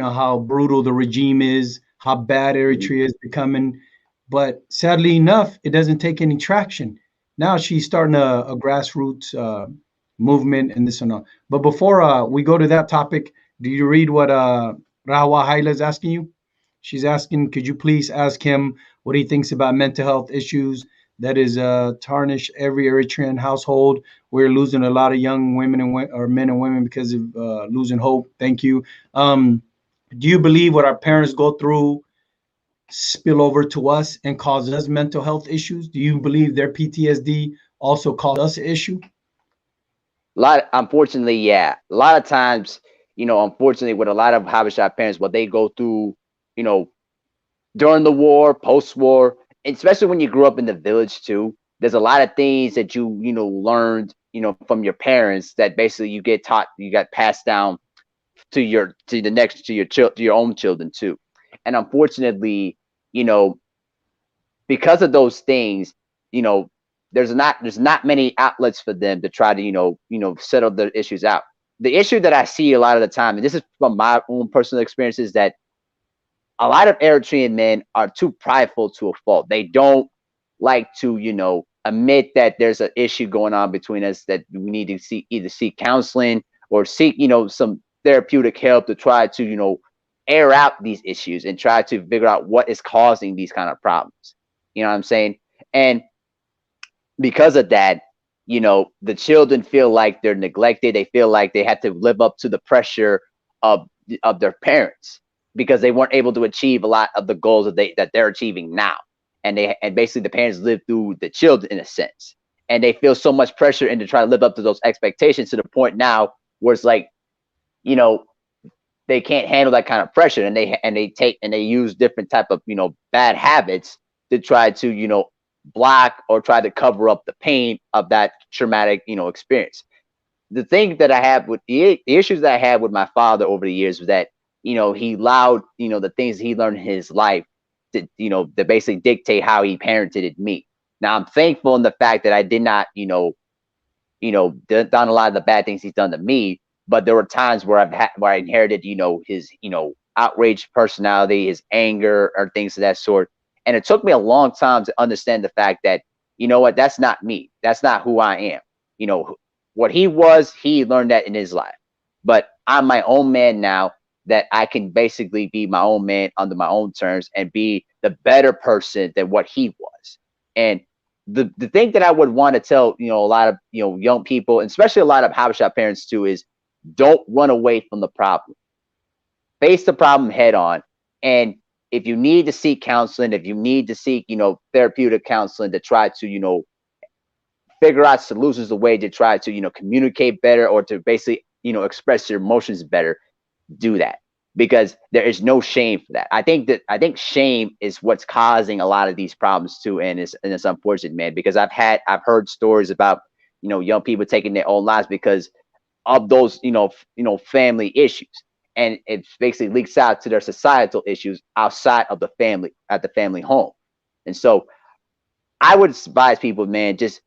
how brutal the regime is, how bad Mhm. Eritrea is becoming. But sadly enough, it doesn't take any traction. Now she's starting a grassroots movement and this and that. But before we go to that topic, do you read what Rahwa Haila is asking you? She's asking, could you please ask him what he thinks about mental health issues that is tarnish every Eritrean household? We're losing a lot of young women or men and women because of losing hope. Thank you. Do you believe what our parents go through spill over to us and cause us mental health issues? Do you believe their PTSD also caused us an issue? Unfortunately, yeah. A lot of times, unfortunately, with a lot of Habesha parents, what they go through, you know, during the war, post-war, especially when you grew up in the village too, there's a lot of things that learned, from your parents that basically you get taught, you got passed down to your own children too. And unfortunately, you know, because of those things, you know, there's not many outlets for them to try to, settle their issues out. The issue that I see a lot of the time, and this is from my own personal experiences, that a lot of Eritrean men are too prideful to a fault. They don't like to, admit that there's an issue going on between us, that we need to either seek counseling or seek, some therapeutic help to try to, air out these issues and try to figure out what is causing these kind of problems. You know what I'm saying? And because of that, the children feel like they're neglected. They feel like they have to live up to the pressure of their parents because they weren't able to achieve a lot of the goals that they're achieving now. And basically the parents live through the children in a sense. And they feel so much pressure and to try to live up to those expectations to the point now where it's like, you know, they can't handle that kind of pressure, and they use different type of bad habits to try to block or try to cover up the pain of that traumatic experience. The thing that I have with the issues that I had with my father over the years was that he allowed the things he learned in his life to to basically dictate how he parented me. Now I'm thankful in the fact that I did not done a lot of the bad things he's done to me, but there were times where where I inherited his outraged personality, his anger, or things of that sort. And it took me a long time to understand the fact that what, that's not me, that's not who I am. What he was, he learned that in his life, but I'm my own man now, that I can basically be my own man under my own terms and be the better person than what he was. And the thing that I would want to tell a lot of young people, and especially a lot of Habesha parents too, is don't run away from the problem. Face the problem head on. And if you need to seek counseling, if you need to seek therapeutic counseling to try to figure out solutions, a way to try to communicate better, or to basically express your emotions better, do that, because there is no shame for that. I think shame is what's causing a lot of these problems too, and it's unfortunate, man, because I've heard stories about young people taking their own lives because of those family issues, and it basically leaks out to their societal issues outside of the family, at the family home. And so I would advise people, man, just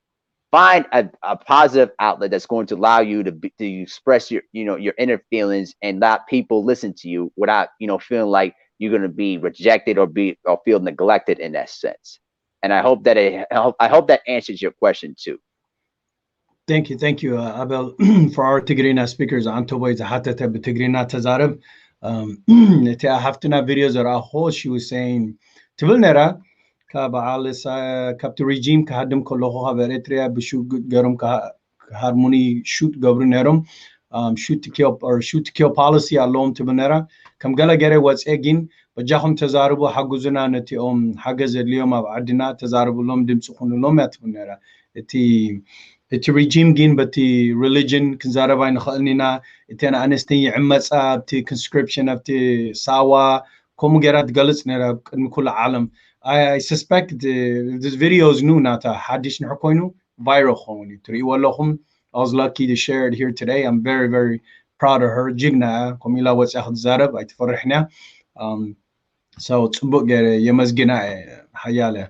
find a positive outlet that's going to allow you to express your inner feelings, and let people listen to you without feeling like you're going to be rejected or feel neglected in that sense. And I hope that answers your question too. Thank you, Abel. For our Tigrina speakers, Antobo is a hatata Tigrina Tazarab. Haftuna videos are a whole, she was saying, Tivilnera, Kap to regime, Kahadum Koloho have Eritrea, Bishu Garum Harmony shoot Governorum. shoot to kill policy alone to Benera. Come gala get what's egin, but Jahum Tazarubu Haguzuna Nati Hagaz Lioma Adina Tazarabulum Dimsukunulom at Benera. It's a regime gin, but the religion Kanzaravan Khalnina, Itana Anesti Immatsa, the conscription of the Sawa, Komugerat Galisnera, Mukula Alam. I suspect this video is new, not a Hadish Narkoinu, viral. I was lucky to share it here today. I'm very, very proud of her. Jigna, Komila was Ahad Zarab, I Farahna. So Tsubuk Yamazgina Hayale.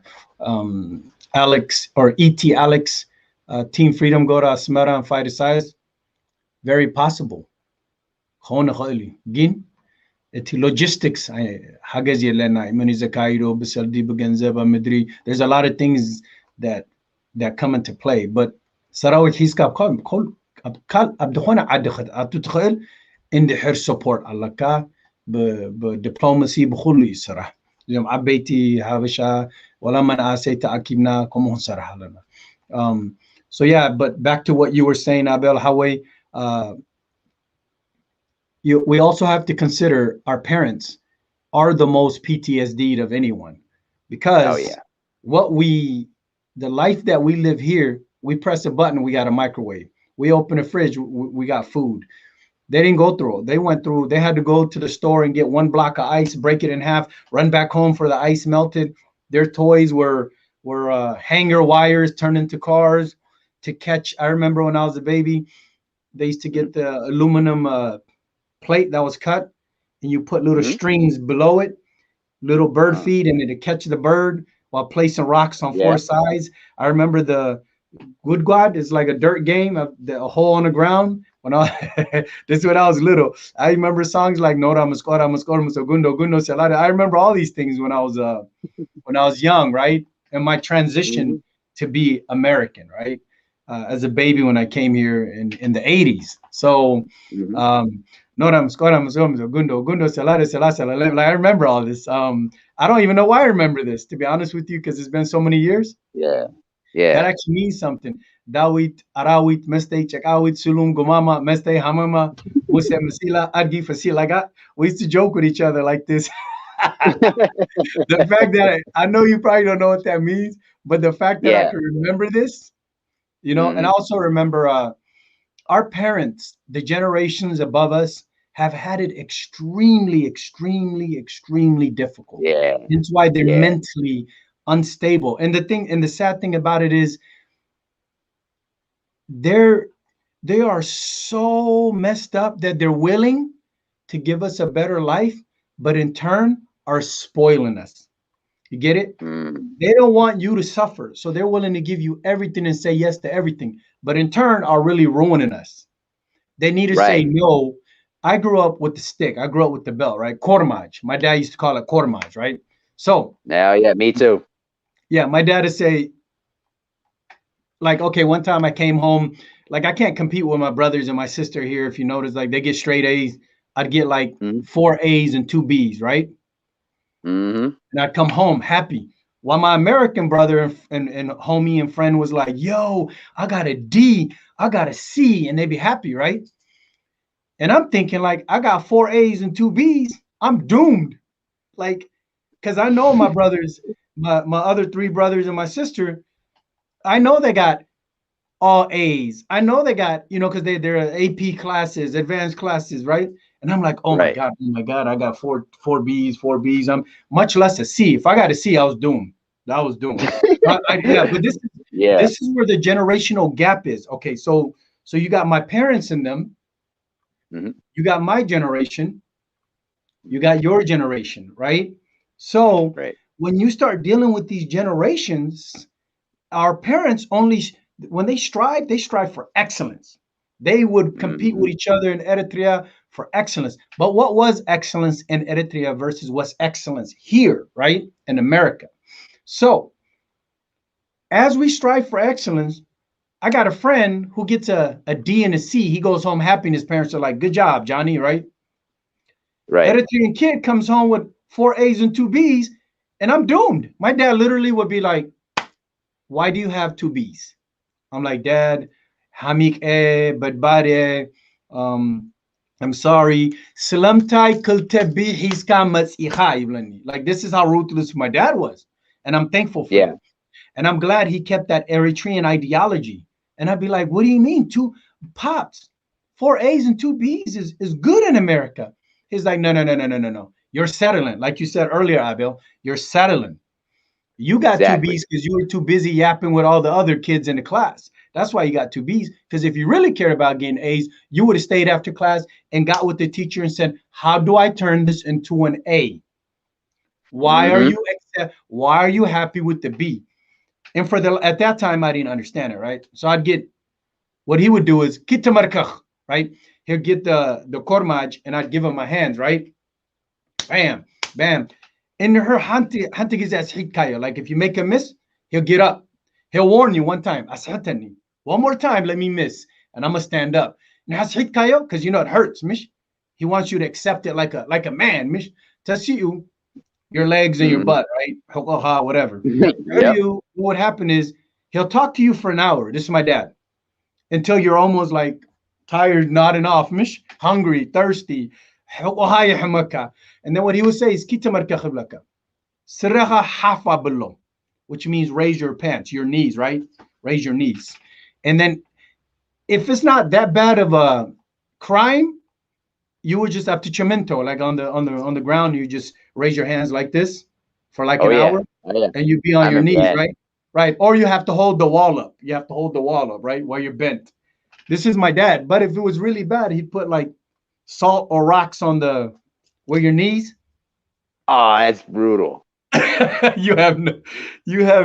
Alex or ET Alex, Team Freedom go to Asmara and fight size. Very possible. Gin. Logistics, there's a lot of things that come into play, but in the her support diplomacy so yeah, but back to what you were saying, Abel, Hawaii, we also have to consider our parents are the most PTSD'd of anyone, because the life that we live here, we press a button, we got a microwave. We open a fridge, we got food. They didn't go through it. They had to go to the store and get 1 block of ice, break it in half, run back home for the ice melted. Their toys were hanger wires turned into cars to catch. I remember when I was a baby, they used to get the aluminum plate that was cut, and you put little strings below it, little bird feed, and it'd catch the bird while placing rocks on 4 sides. I remember the Gudgwad is like a dirt game, a hole on the ground. When this is when I was little. I remember songs like Nora Muscora Muscora Musagundo Gundo Salada. I remember all these things when I was young, right? And my transition to be American, right? As a baby when I came here in the 80s. So Nora Muscora Musagundo Gundo Salada Salada. Like I remember all this. I don't even know why I remember this, to be honest with you, because it's been so many years. Yeah. That actually means something. Dawit, Arawit, Meste, Chekawit, Sulum, Gomama, Meste, Hamama, Muse, Masila, Adgi, Fasilaga. We used to joke with each other like this. The fact that I know you probably don't know what that means, but the fact that I can remember this, and I also remember our parents, the generations above us, have had it extremely, extremely, extremely difficult. That's why they're mentally unstable. And the sad thing about it is they are so messed up that they're willing to give us a better life, but in turn are spoiling us. You get it? They don't want you to suffer, so they're willing to give you everything and say yes to everything, but in turn are really ruining us. They need to say no. I grew up with the stick. I grew up with the belt, right? Kormaj. My dad used to call it kormaj, right? So me too. Yeah, my dad would say, like, okay, one time I came home, like I can't compete with my brothers and my sister here. If you notice, like they get straight A's, I'd get like 4 A's and 2 B's, right? And I'd come home happy. While my American brother and homie and friend was like, yo, I got a D, I got a C, and they'd be happy, right? And I'm thinking like, I got 4 A's and 2 B's, I'm doomed. Like, because I know my brothers, my other 3 brothers and my sister, I know they got all A's. I know they got, because they're AP classes, advanced classes, right? And I'm like, oh my God, I got four B's, 4 B's. I'm much less a C. If I got a C, I was doomed. But this is where the generational gap is. Okay, so you got my parents in them, you got my generation, you got your generation, right? So when you start dealing with these generations, our parents when they strive for excellence. They would compete with each other in Eritrea for excellence. But what was excellence in Eritrea versus what's excellence here, right? In America. So as we strive for excellence, I got a friend who gets a D and a C. He goes home happy, and his parents are like, good job, Johnny, right? Eritrean kid comes home with 4 A's and 2 B's, and I'm doomed. My dad literally would be like, why do you have 2 B's? I'm like, Dad, Hamik badbare, I'm sorry. Salamtai kultebi hiskamas iha. Like this is how ruthless my dad was. And I'm thankful for Yeah. that. And I'm glad he kept that Eritrean ideology. And I'd be like, what do you mean? 2 pops, 4 A's and 2 B's is good in America. He's like, no, no, no, no, no, no, no. You're settling. Like you said earlier, Abel, you're settling. You got 2 Exactly. B's because you were too busy yapping with all the other kids in the class. That's why you got 2 B's. Because if you really cared about getting A's, you would have stayed after class and got with the teacher and said, how do I turn this into an A? Why are you happy with the B? And at that time, I didn't understand it, right? So I'd get what he would do is kitamarkach, right? He'll get the kormaj and I'd give him my hands, right? Bam, bam. In her hunting is as hikaya. Like if you make a miss, he'll get up. He'll warn you one time. Ashatani. One more time, let me miss. And I'm gonna stand up. And has hikaya, because you know it hurts, mish. He wants you to accept it like a man, mish. To see you, your legs and your butt, right? Whatever. Yep. You, what would happen is he'll talk to you for an hour. This is my dad. Until you're almost like tired, nodding off, mish, hungry, thirsty. And then what he would say is kita markachiblaka. Siraha hafa below, which means raise your pants, your knees, right? Raise your knees. And then if it's not that bad of a crime, you would just have to chimento, like on the ground, you just raise your hands like this for like Oh an yeah. hour, Oh yeah. and you'd be I on your remember knees, that. right? Right. Or you have to hold the wall up. You have to hold the wall up, right? While you're bent. This is my dad. But if it was really bad, he'd put like salt or rocks on where your knees. Oh, that's brutal. you have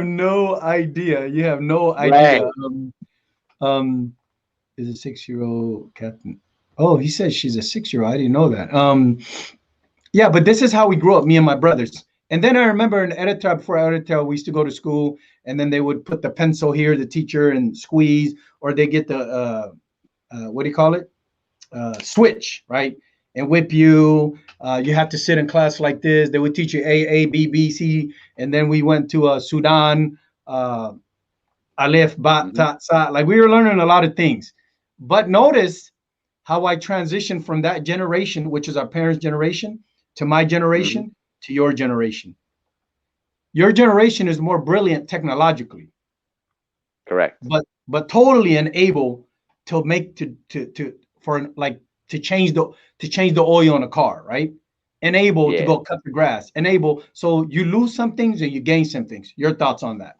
no idea. You have no Right. idea. Um is a 6-year-old captain. Oh, he says she's a 6-year-old. I didn't know that. Yeah, but this is how we grew up, me and my brothers. And then I remember in Eritrea, before Eritrea, we used to go to school, and then they would put the pencil here, the teacher, and squeeze, or they get the what do you call it? Switch, right? And whip you. You have to sit in class like this. They would teach you A, B, B, C, and then we went to Sudan, Aleph, Ba, Ta, Sa. Like we were learning a lot of things. But notice how I transitioned from that generation, which is our parents' generation, to my generation, to your generation. Your generation is more brilliant technologically, Correct. but totally unable to make to for like to change the oil in a car, right? Unable to Yeah. go cut the grass. Unable, so you lose some things and you gain some things. Your thoughts on that?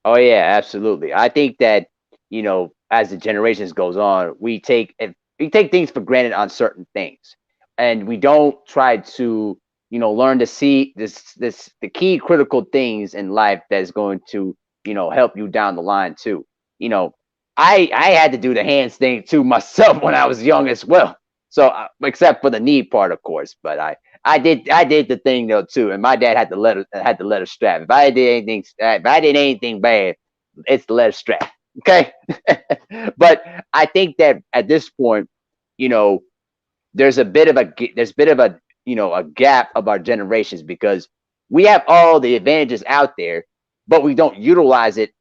Oh yeah, absolutely. I think that, as the generations goes on, we take things for granted on certain things, and we don't try to, learn to see the key critical things in life that's going to, help you down the line too. You know, I had to do the hands thing too myself when I was young as well. So except for the knee part, of course, but I did the thing though too, and my dad had the letter strap. If I did anything bad, it's the letter strap. Okay, but I think that at this point, you know, there's a bit of a a gap of our generations because we have all the advantages out there, but we don't utilize it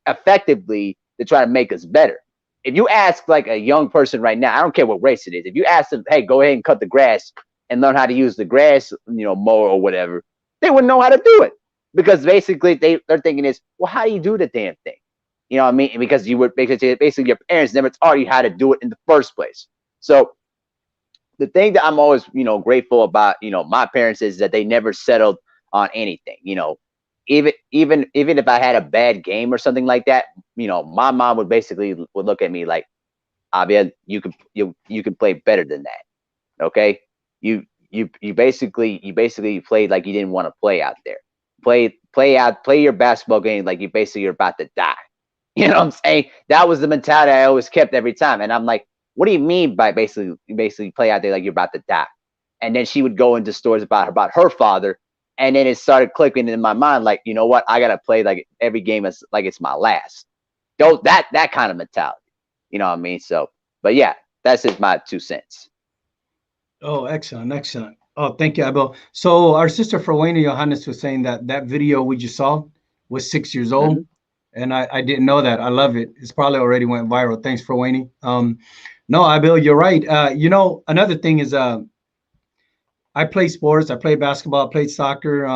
effectively to try to make us better. If you ask like a young person right now, I don't care what race it is, if you ask them, hey, go ahead and cut the grass and learn how to use the grass, mower or whatever, they wouldn't know how to do it because basically they're thinking is, well, how do you do the damn thing? You know what I mean? Because you would basically your parents never taught you how to do it in the first place. So the thing that I'm always, grateful about, my parents is that they never settled on anything. Even if I had a bad game or something like that, my mom would look at me like, Abel, you can play better than that. Okay. You basically played like you didn't want to play out there. Play your basketball game like you're about to die. You know what I'm saying? That was the mentality I always kept every time. And I'm like, what do you mean by basically play out there like you're about to die? And then she would go into stories about her father, and then it started clicking in my mind, like, you know what, I gotta play like every game is like it's my last. That kind of mentality. You know what I mean? So, but yeah, that's just my 2 cents. Oh, excellent, excellent. Oh, thank you, Abel. So our sister Frowana Johannes was saying that video we just saw was 6 years old. and I didn't know that. I love it. It's probably already went viral. Thanks for Wayne. No, Abel, you're right. Another thing is I play sports. I play basketball. I played soccer.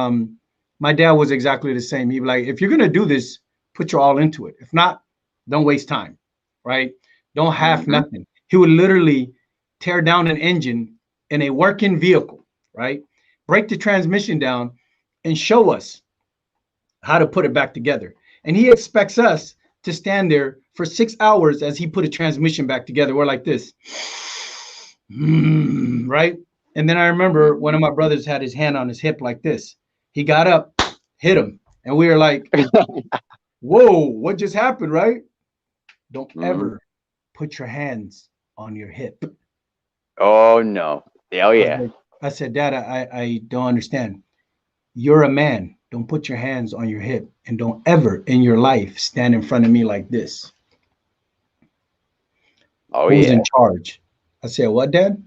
My dad was exactly the same. He'd be like, if you're gonna do this, put your all into it. If not, don't waste time, right? Don't half nothing. He would literally tear down an engine in a working vehicle, right? Break the transmission down and show us how to put it back together. And he expects us to stand there for 6 hours as he put a transmission back together. We're like this, right? And then I remember one of my brothers had his hand on his hip like this. He got up, hit him, and we were like, whoa, what just happened, right? Don't ever put your hands on your hip. Oh no. Oh yeah. I said, Dad, I don't understand. You're a man. Don't put your hands on your hip, and don't ever in your life stand in front of me like this. Oh Who's yeah. in charge? I said, what, Dad?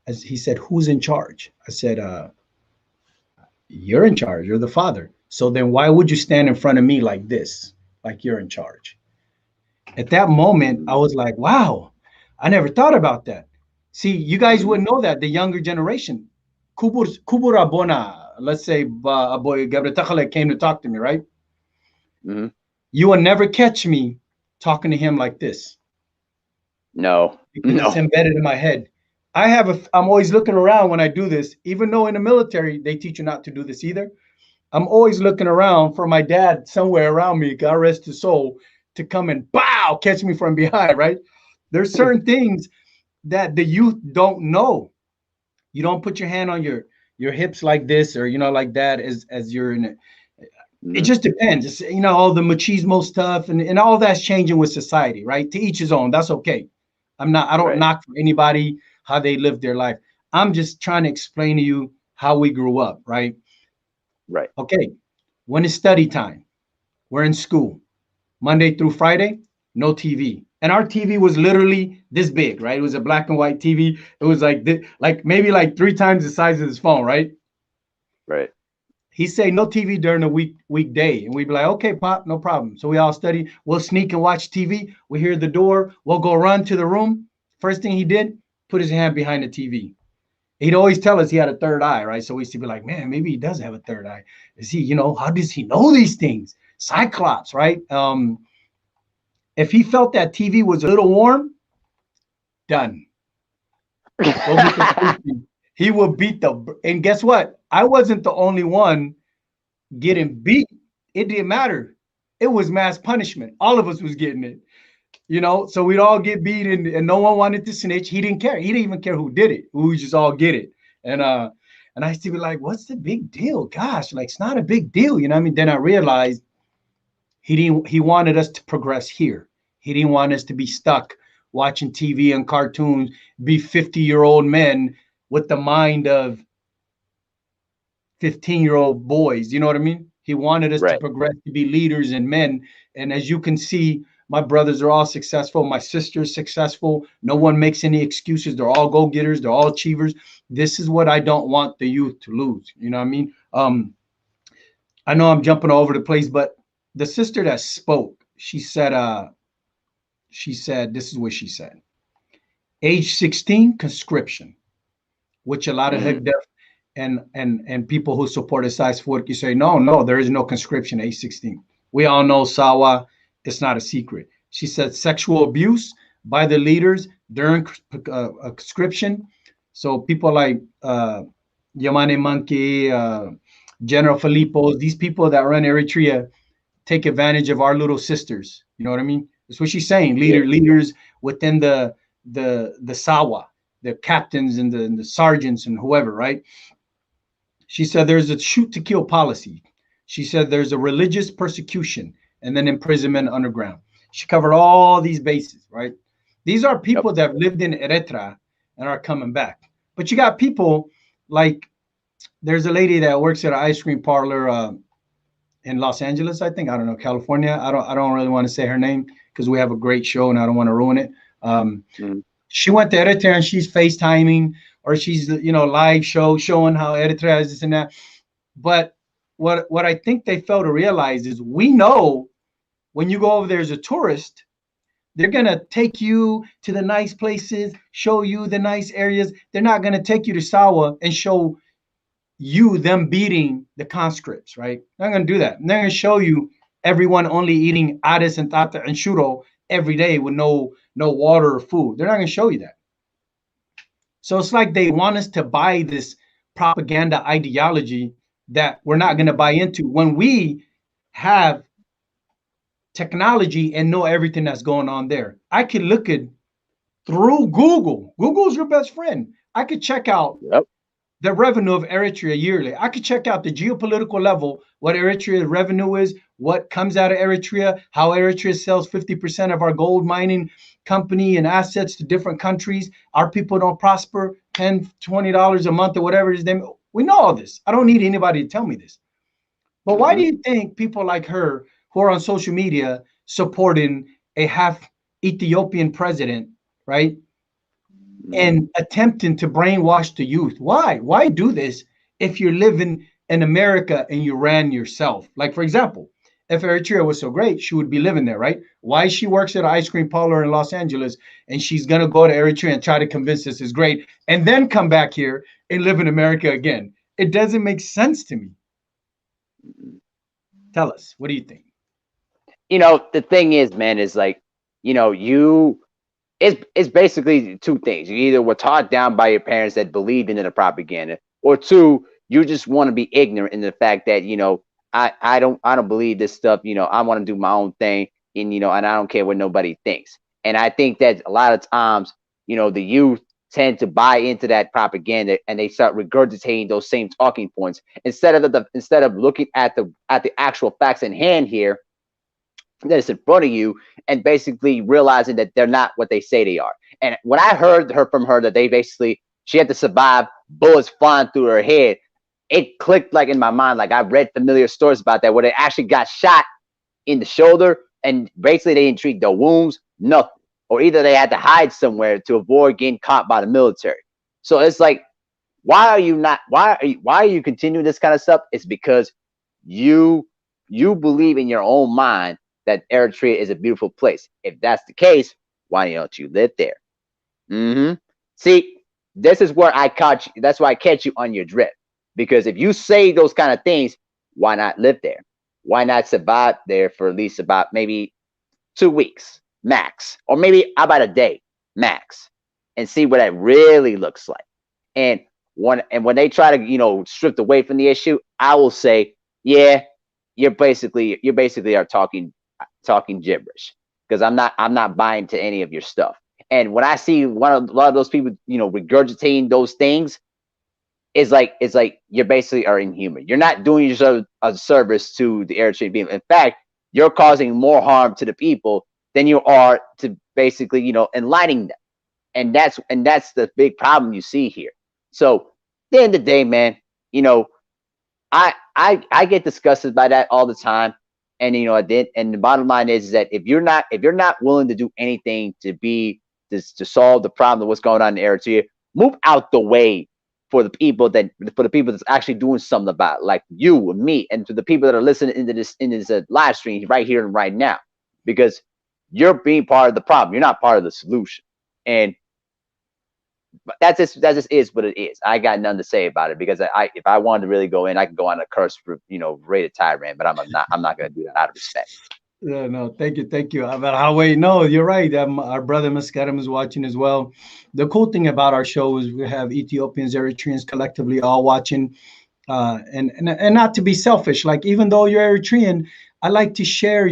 He said, who's in charge? I said, you're in charge. You're the father. So then why would you stand in front of me like this, like you're in charge? At that moment, I was like, wow, I never thought about that. See, you guys wouldn't know that, the younger generation. Kubura Bona, let's say Boy Gabriel came to talk to me, right? You will never catch me talking to him like this. No. Because it's embedded in my head. I'm always looking around when I do this, even though in the military, they teach you not to do this either. I'm always looking around for my dad somewhere around me, God rest his soul, to come and bow, catch me from behind, right? There's certain things that the youth don't know. You don't put your hand on your hips like this, or, like that as you're in it. It just depends. It's, all the machismo stuff and all that's changing with society, right? To each his own. That's okay. I don't knock for anybody how they live their life. I'm just trying to explain to you how we grew up, right? Right. Okay. When it's study time, we're in school. Monday through Friday, no TV. And our TV was literally this big, right? It was a black and white TV. It was like this, maybe 3 times the size of his phone, right? Right. He say no TV during the weekday, and we'd be like, okay, Pop, no problem. So we all study. We'll sneak and watch TV. We hear the door. We'll go run to the room. First thing he did, put his hand behind the TV. He'd always tell us he had a third eye, right? So we used to be like, man, maybe he does have a third eye. Is he, how does he know these things? Cyclops, right? If he felt that TV was a little warm, done. He would beat and guess what? I wasn't the only one getting beat. It didn't matter. It was mass punishment. All of us was getting it, so we'd all get beat and no one wanted to snitch. He didn't care. He didn't even care who did it. We would just all get it. And I used to be like, what's the big deal? Gosh, it's not a big deal. You know what I mean? Then I realized he wanted us to progress here. He didn't want us to be stuck watching TV and cartoons, be 50-year-old men with the mind of 15-year-old boys. You know what I mean? He wanted us to progress, to be leaders and men. And as you can see, my brothers are all successful. My sister's successful. No one makes any excuses. They're all go-getters. They're all achievers. This is what I don't want the youth to lose. You know what I mean? I know I'm jumping all over the place, but the sister that spoke, she said, this is what she said. Age 16, conscription, which a lot of head deaf and people who support the size for you say, no, there is no conscription age 16. We all know Sawa. It's not a secret. She said sexual abuse by the leaders during conscription. So people like Yamane Monkey, General Filippo, these people that run Eritrea take advantage of our little sisters. You know what I mean? That's what she's saying. Leaders within the Sawa, the captains and the sergeants and whoever, right? She said there's a shoot to kill policy. She said there's a religious persecution and then imprisonment underground. She covered all these bases, right? These are people that have lived in Eritrea and are coming back. But you got people like, there's a lady that works at an ice cream parlor in Los Angeles, I think. I don't know, California. I don't really want to say her name because we have a great show and I don't want to ruin it. She went to Eritrea and she's FaceTiming, or she's, live showing how Eritrea is this and that. But what I think they fail to realize is we know when you go over there as a tourist, they're gonna take you to the nice places, show you the nice areas. They're not gonna take you to Sawa and show you them beating the conscripts, right? They're not gonna do that. And they're gonna show you everyone only eating aris and tata and churro every day with no water or food. They're not gonna show you that. So it's like they want us to buy this propaganda ideology that we're not gonna buy into when we have technology and know everything that's going on there. I could look at through Google. Google's your best friend. I could check out Yep. the revenue of Eritrea yearly. I could check out the geopolitical level, what Eritrea's revenue is, what comes out of Eritrea, how Eritrea sells 50% of our gold mining company and assets to different countries. Our people don't prosper, $10, $20 a month or whatever it is. We know all this. I don't need anybody to tell me this. But why do you think people like her who are on social media supporting a half Ethiopian president, right? And attempting to brainwash the youth. Why? Why do this if you're living in America and you ran yourself? Like, for example, if Eritrea was so great, she would be living there, right? Why she works at an ice cream parlor in Los Angeles and she's going to go to Eritrea and try to convince us is great and then come back here and live in America again? It doesn't make sense to me. Tell us, what do you think? The thing is, man, is like, it's basically two things. You either were taught down by your parents that believed in the propaganda, or two, you just want to be ignorant in the fact that I don't believe this stuff. I want to do my own thing, and and I don't care what nobody thinks. And I think that a lot of times, the youth tend to buy into that propaganda and they start regurgitating those same talking points instead of looking at the actual facts in hand here that is in front of you and basically realizing that they're not what they say they are. And when I heard from her that she had to survive bullets flying through her head, it clicked like in my mind. Like I've read familiar stories about that where they actually got shot in the shoulder and basically they didn't treat the wounds, nothing. Or either they had to hide somewhere to avoid getting caught by the military. So it's like, why are you continuing this kind of stuff? It's because you believe in your own mind that Eritrea is a beautiful place. If that's the case, why don't you live there? See, this is where I caught you. That's why I catch you on your drift. Because if you say those kind of things, why not live there? Why not survive there for at least about maybe 2 weeks max, or maybe about a day max, and see what that really looks like? And when they try to strip away from the issue, I will say, yeah, you're basically are talking gibberish, because I'm not buying to any of your stuff. And when I see a lot of those people regurgitating those things, it's like you basically are inhuman. You're not doing yourself a service to the Eritrean people. In fact, you're causing more harm to the people than you are to basically enlightening them. And that's the big problem you see here. So at the end of the day, man, I get disgusted by that all the time. And and the bottom line is that if you're not willing to do anything to solve the problem of what's going on in Eritrea, move out the way for the people that's actually doing something about it, like you and me, and to the people that are listening into this live stream right here and right now, because you're being part of the problem. You're not part of the solution. And that just is what it is. I got nothing to say about it, because if I wanted to really go in, I could go on a curse for rated tyrant, but I'm not going to do that out of respect. Yeah, no, thank you. But no, you're right. Our brother Muscatum is watching as well. The cool thing about our show is we have Ethiopians, Eritreans collectively all watching, and not to be selfish. Like, even though you're Eritrean, I like to share.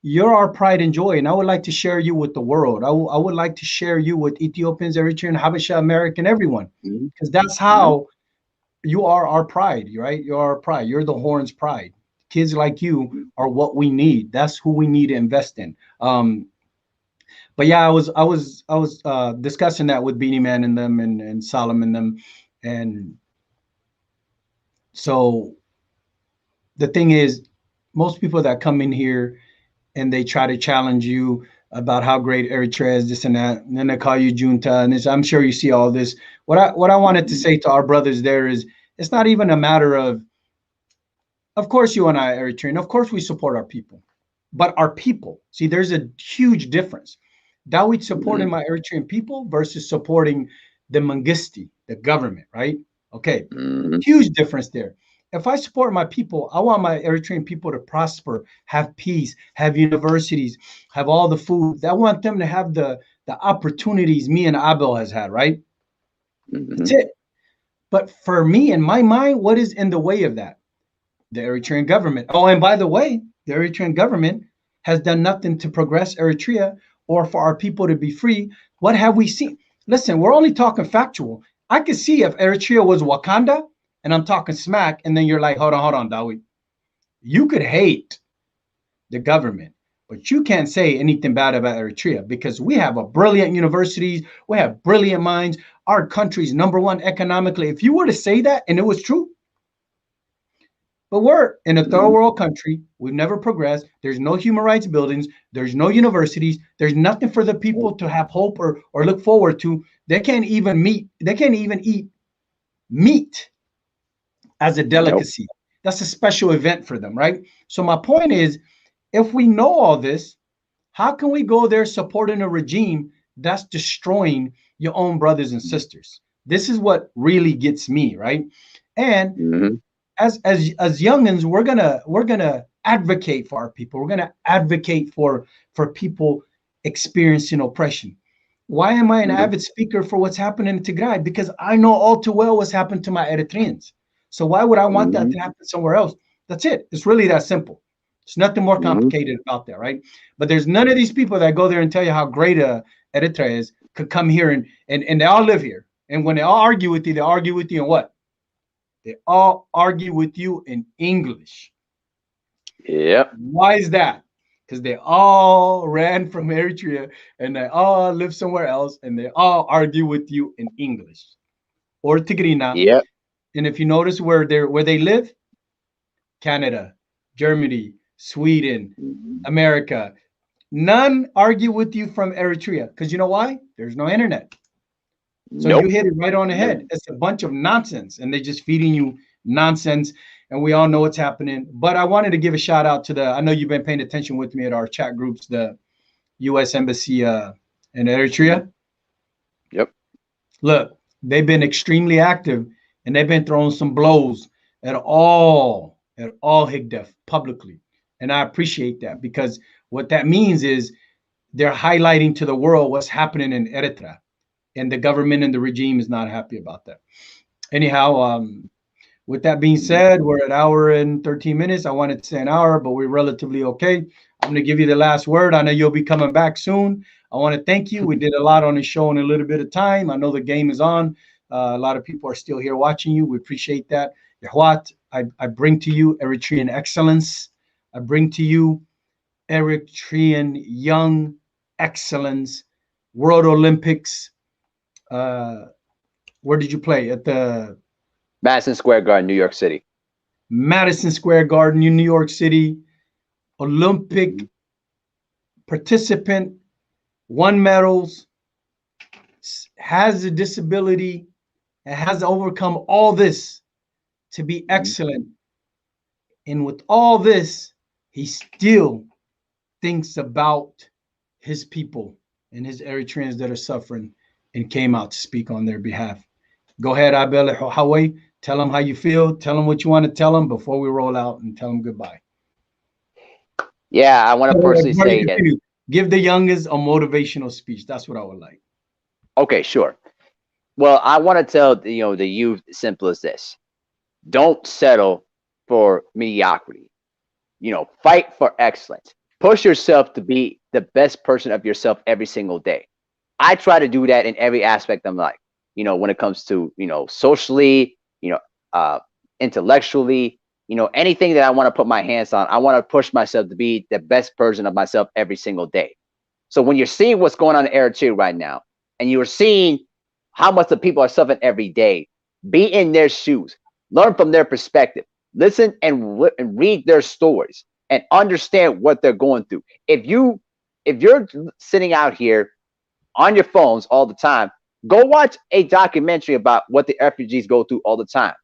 You're our pride and joy, and I would like to share you with the world. I would like to share you with Ethiopians, Eritrean, Habesha, American, everyone, because that's how you are our pride, right? You're our pride. You're the Horn's pride. Kids like you are what we need. That's who we need to invest in. But yeah, I was discussing that with Beanie Man and them and Solomon them, and so the thing is, most people that come in here and they try to challenge you about how great Eritrea is, this and that, and then they call you junta, and I'm sure you see all this. What I wanted to say to our brothers there is, it's not even a matter of course you and I are Eritrean. Of course we support our people. but our people. See, there's a huge difference. Dawit supporting my Eritrean people versus supporting the Mengistu, the government, right? Okay, huge difference there. If I support my people, I want my Eritrean people to prosper, have peace, have universities, have all the food. I want them to have the opportunities me and Abel has had, right? That's it. But for me, in my mind, what is in the way of that? The Eritrean government. Oh, and by the way, the Eritrean government has done nothing to progress Eritrea or for our people to be free. What have we seen? Listen, we're only talking factual. I could see if Eritrea was Wakanda and I'm talking smack, and then you're like, hold on, Dawi. You could hate the government, but you can't say anything bad about Eritrea because we have a brilliant universities, we have brilliant minds. Our country's number one economically. If you were to say that and it was true, but we're in a third world country. We've never progressed. There's no human rights buildings. There's no universities. There's nothing for the people to have hope or look forward to. They can't even meet. They can't even eat meat as a delicacy. Nope. That's a special event for them, right? So my point is, if we know all this, how can we go there supporting a regime that's destroying your own brothers and sisters? This is what really gets me, right? And as youngins, we're gonna advocate for our people. We're gonna advocate for people experiencing oppression. Why am I an avid speaker for what's happening in Tigray? Because I know all too well what's happened to my Eritreans. So why would I want that to happen somewhere else? That's it. It's really that simple. It's nothing more complicated about that, right? But there's none of these people that go there and tell you how great Eritrea is could come here and they all live here. And when they all argue with you, they argue with you in what? They all argue with you in English. Yep. Why is that? Because they all ran from Eritrea and they all live somewhere else and they all argue with you in English or Tigrina. Yep. And if you notice where they live, Canada, Germany, Sweden, America, none argue with you from Eritrea. Because you know why? There's no internet. So you hit it right on the head. It's a bunch of nonsense, and they're just feeding you nonsense, and we all know what's happening. But I wanted to give a shout out to I know you've been paying attention with me at our chat groups, the U.S. Embassy in Eritrea. Yep. Look, they've been extremely active, and they've been throwing some blows at all Higdef publicly. And I appreciate that because what that means is they're highlighting to the world what's happening in Eritrea. And the government and the regime is not happy about that. Anyhow, with that being said, we're at an hour and 13 minutes. I wanted to say an hour, but we're relatively okay. I'm going to give you the last word. I know you'll be coming back soon. I want to thank you. We did a lot on the show in a little bit of time. I know the game is on. A lot of people are still here watching you. We appreciate that. Yahwat, I bring to you Eritrean excellence. I bring to you Eritrean young excellence, World Olympics. Where did you play? At the Madison Square Garden, New York City. Madison Square Garden, New York City. Olympic participant, won medals, has a disability, and has overcome all this to be excellent. And with all this, he still thinks about his people and his Eritreans that are suffering and came out to speak on their behalf. Go ahead, Abel Hawaii. Tell them how you feel. Tell them what you want to tell them before we roll out and tell them goodbye. Yeah, I want to personally say that. Give the youngest a motivational speech. That's what I would like. Okay, sure. Well, I want to tell the youth simple as this: don't settle for mediocrity. Fight for excellence. Push yourself to be the best person of yourself every single day. I try to do that in every aspect of my life. When it comes to socially, intellectually, anything that I want to put my hands on, I want to push myself to be the best version of myself every single day. So when you're seeing what's going on in Eritrea right now, and you're seeing how much the people are suffering every day, be in their shoes, learn from their perspective, listen and read their stories, and understand what they're going through. If you're sitting out here on your phones all the time, go watch a documentary about what the refugees go through all the time.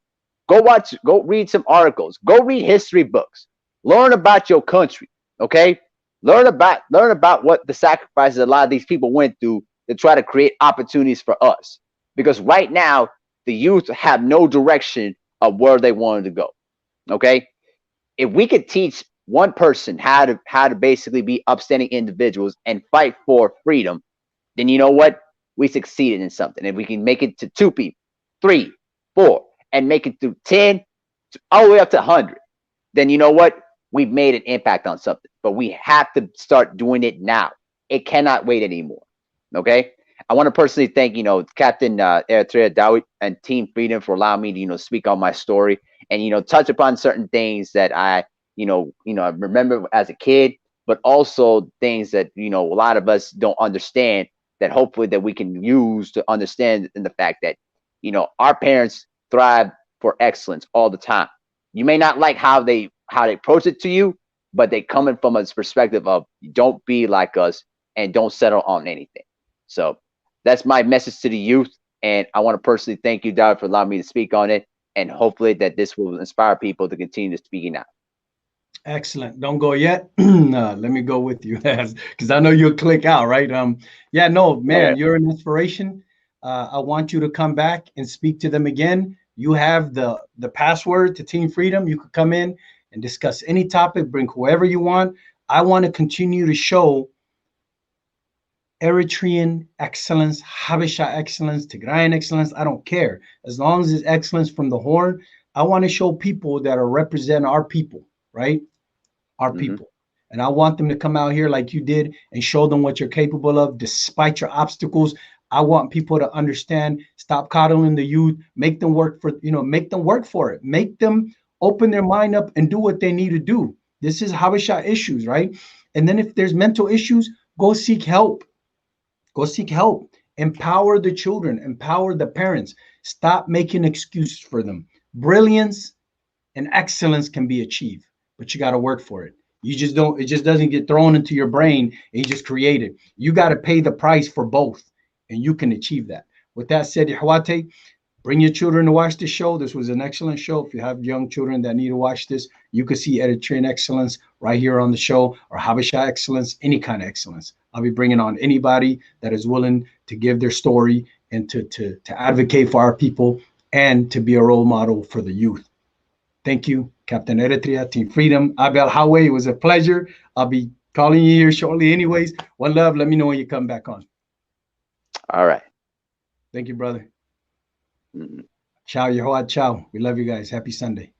Go read some articles, go read history books, learn about your country. Okay. Learn about what the sacrifices a lot of these people went through to try to create opportunities for us. Because right now, the youth have no direction of where they wanted to go. Okay, if we could teach one person how to basically be upstanding individuals and fight for freedom, then you know what? We succeeded in something. If we can make it to 2 people, 3, 4, and make it through 10, all the way up to 100, then you know what? We've made an impact on something. But we have to start doing it now. It cannot wait anymore. Okay? I want to personally thank, Captain Eritrea Dawit and Team Freedom for allowing me to, speak on my story and, touch upon certain things that I remember as a kid, but also things that, a lot of us don't understand, that hopefully that we can use to understand in the fact that, our parents thrive for excellence all the time. You may not like how they approach it to you, but they coming from a perspective of don't be like us and don't settle on anything. So that's my message to the youth. And I want to personally thank you, Dad, for allowing me to speak on it. And hopefully that this will inspire people to continue to speaking out. Excellent. Don't go yet. Let me go with you, because I know you'll click out, right? Yeah, no, man, you're an inspiration. I want you to come back and speak to them again. You have the password to Team Freedom. You could come in and discuss any topic, bring whoever you want. I want to continue to show Eritrean excellence, Habesha excellence, Tigrayan excellence. I don't care. As long as it's excellence from the horn, I want to show people that are represent our people, right? Our people. And I want them to come out here like you did and show them what you're capable of despite your obstacles. I want people to understand, stop coddling the youth, make them work for, make them work for it. Make them open their mind up and do what they need to do. This is Habesha issues, right? And then if there's mental issues, go seek help. Go seek help. Empower the children, empower the parents. Stop making excuses for them. Brilliance and excellence can be achieved, but you got to work for it. You just don't, it just doesn't get thrown into your brain and you just create it. You got to pay the price for both, and you can achieve that. With that said, Hawate, bring your children to watch this show. This was an excellent show. If you have young children that need to watch this, you can see Eritrean excellence right here on the show, or Habesha excellence, any kind of excellence. I'll be bringing on anybody that is willing to give their story and to advocate for our people and to be a role model for the youth. Thank you, Captain Eritrea, Team Freedom, Abel Hawe. It was a pleasure. I'll be calling you here shortly anyways. One love. Let me know when you come back on. All right. Thank you, brother. Ciao, Yehoah, ciao. We love you guys. Happy Sunday.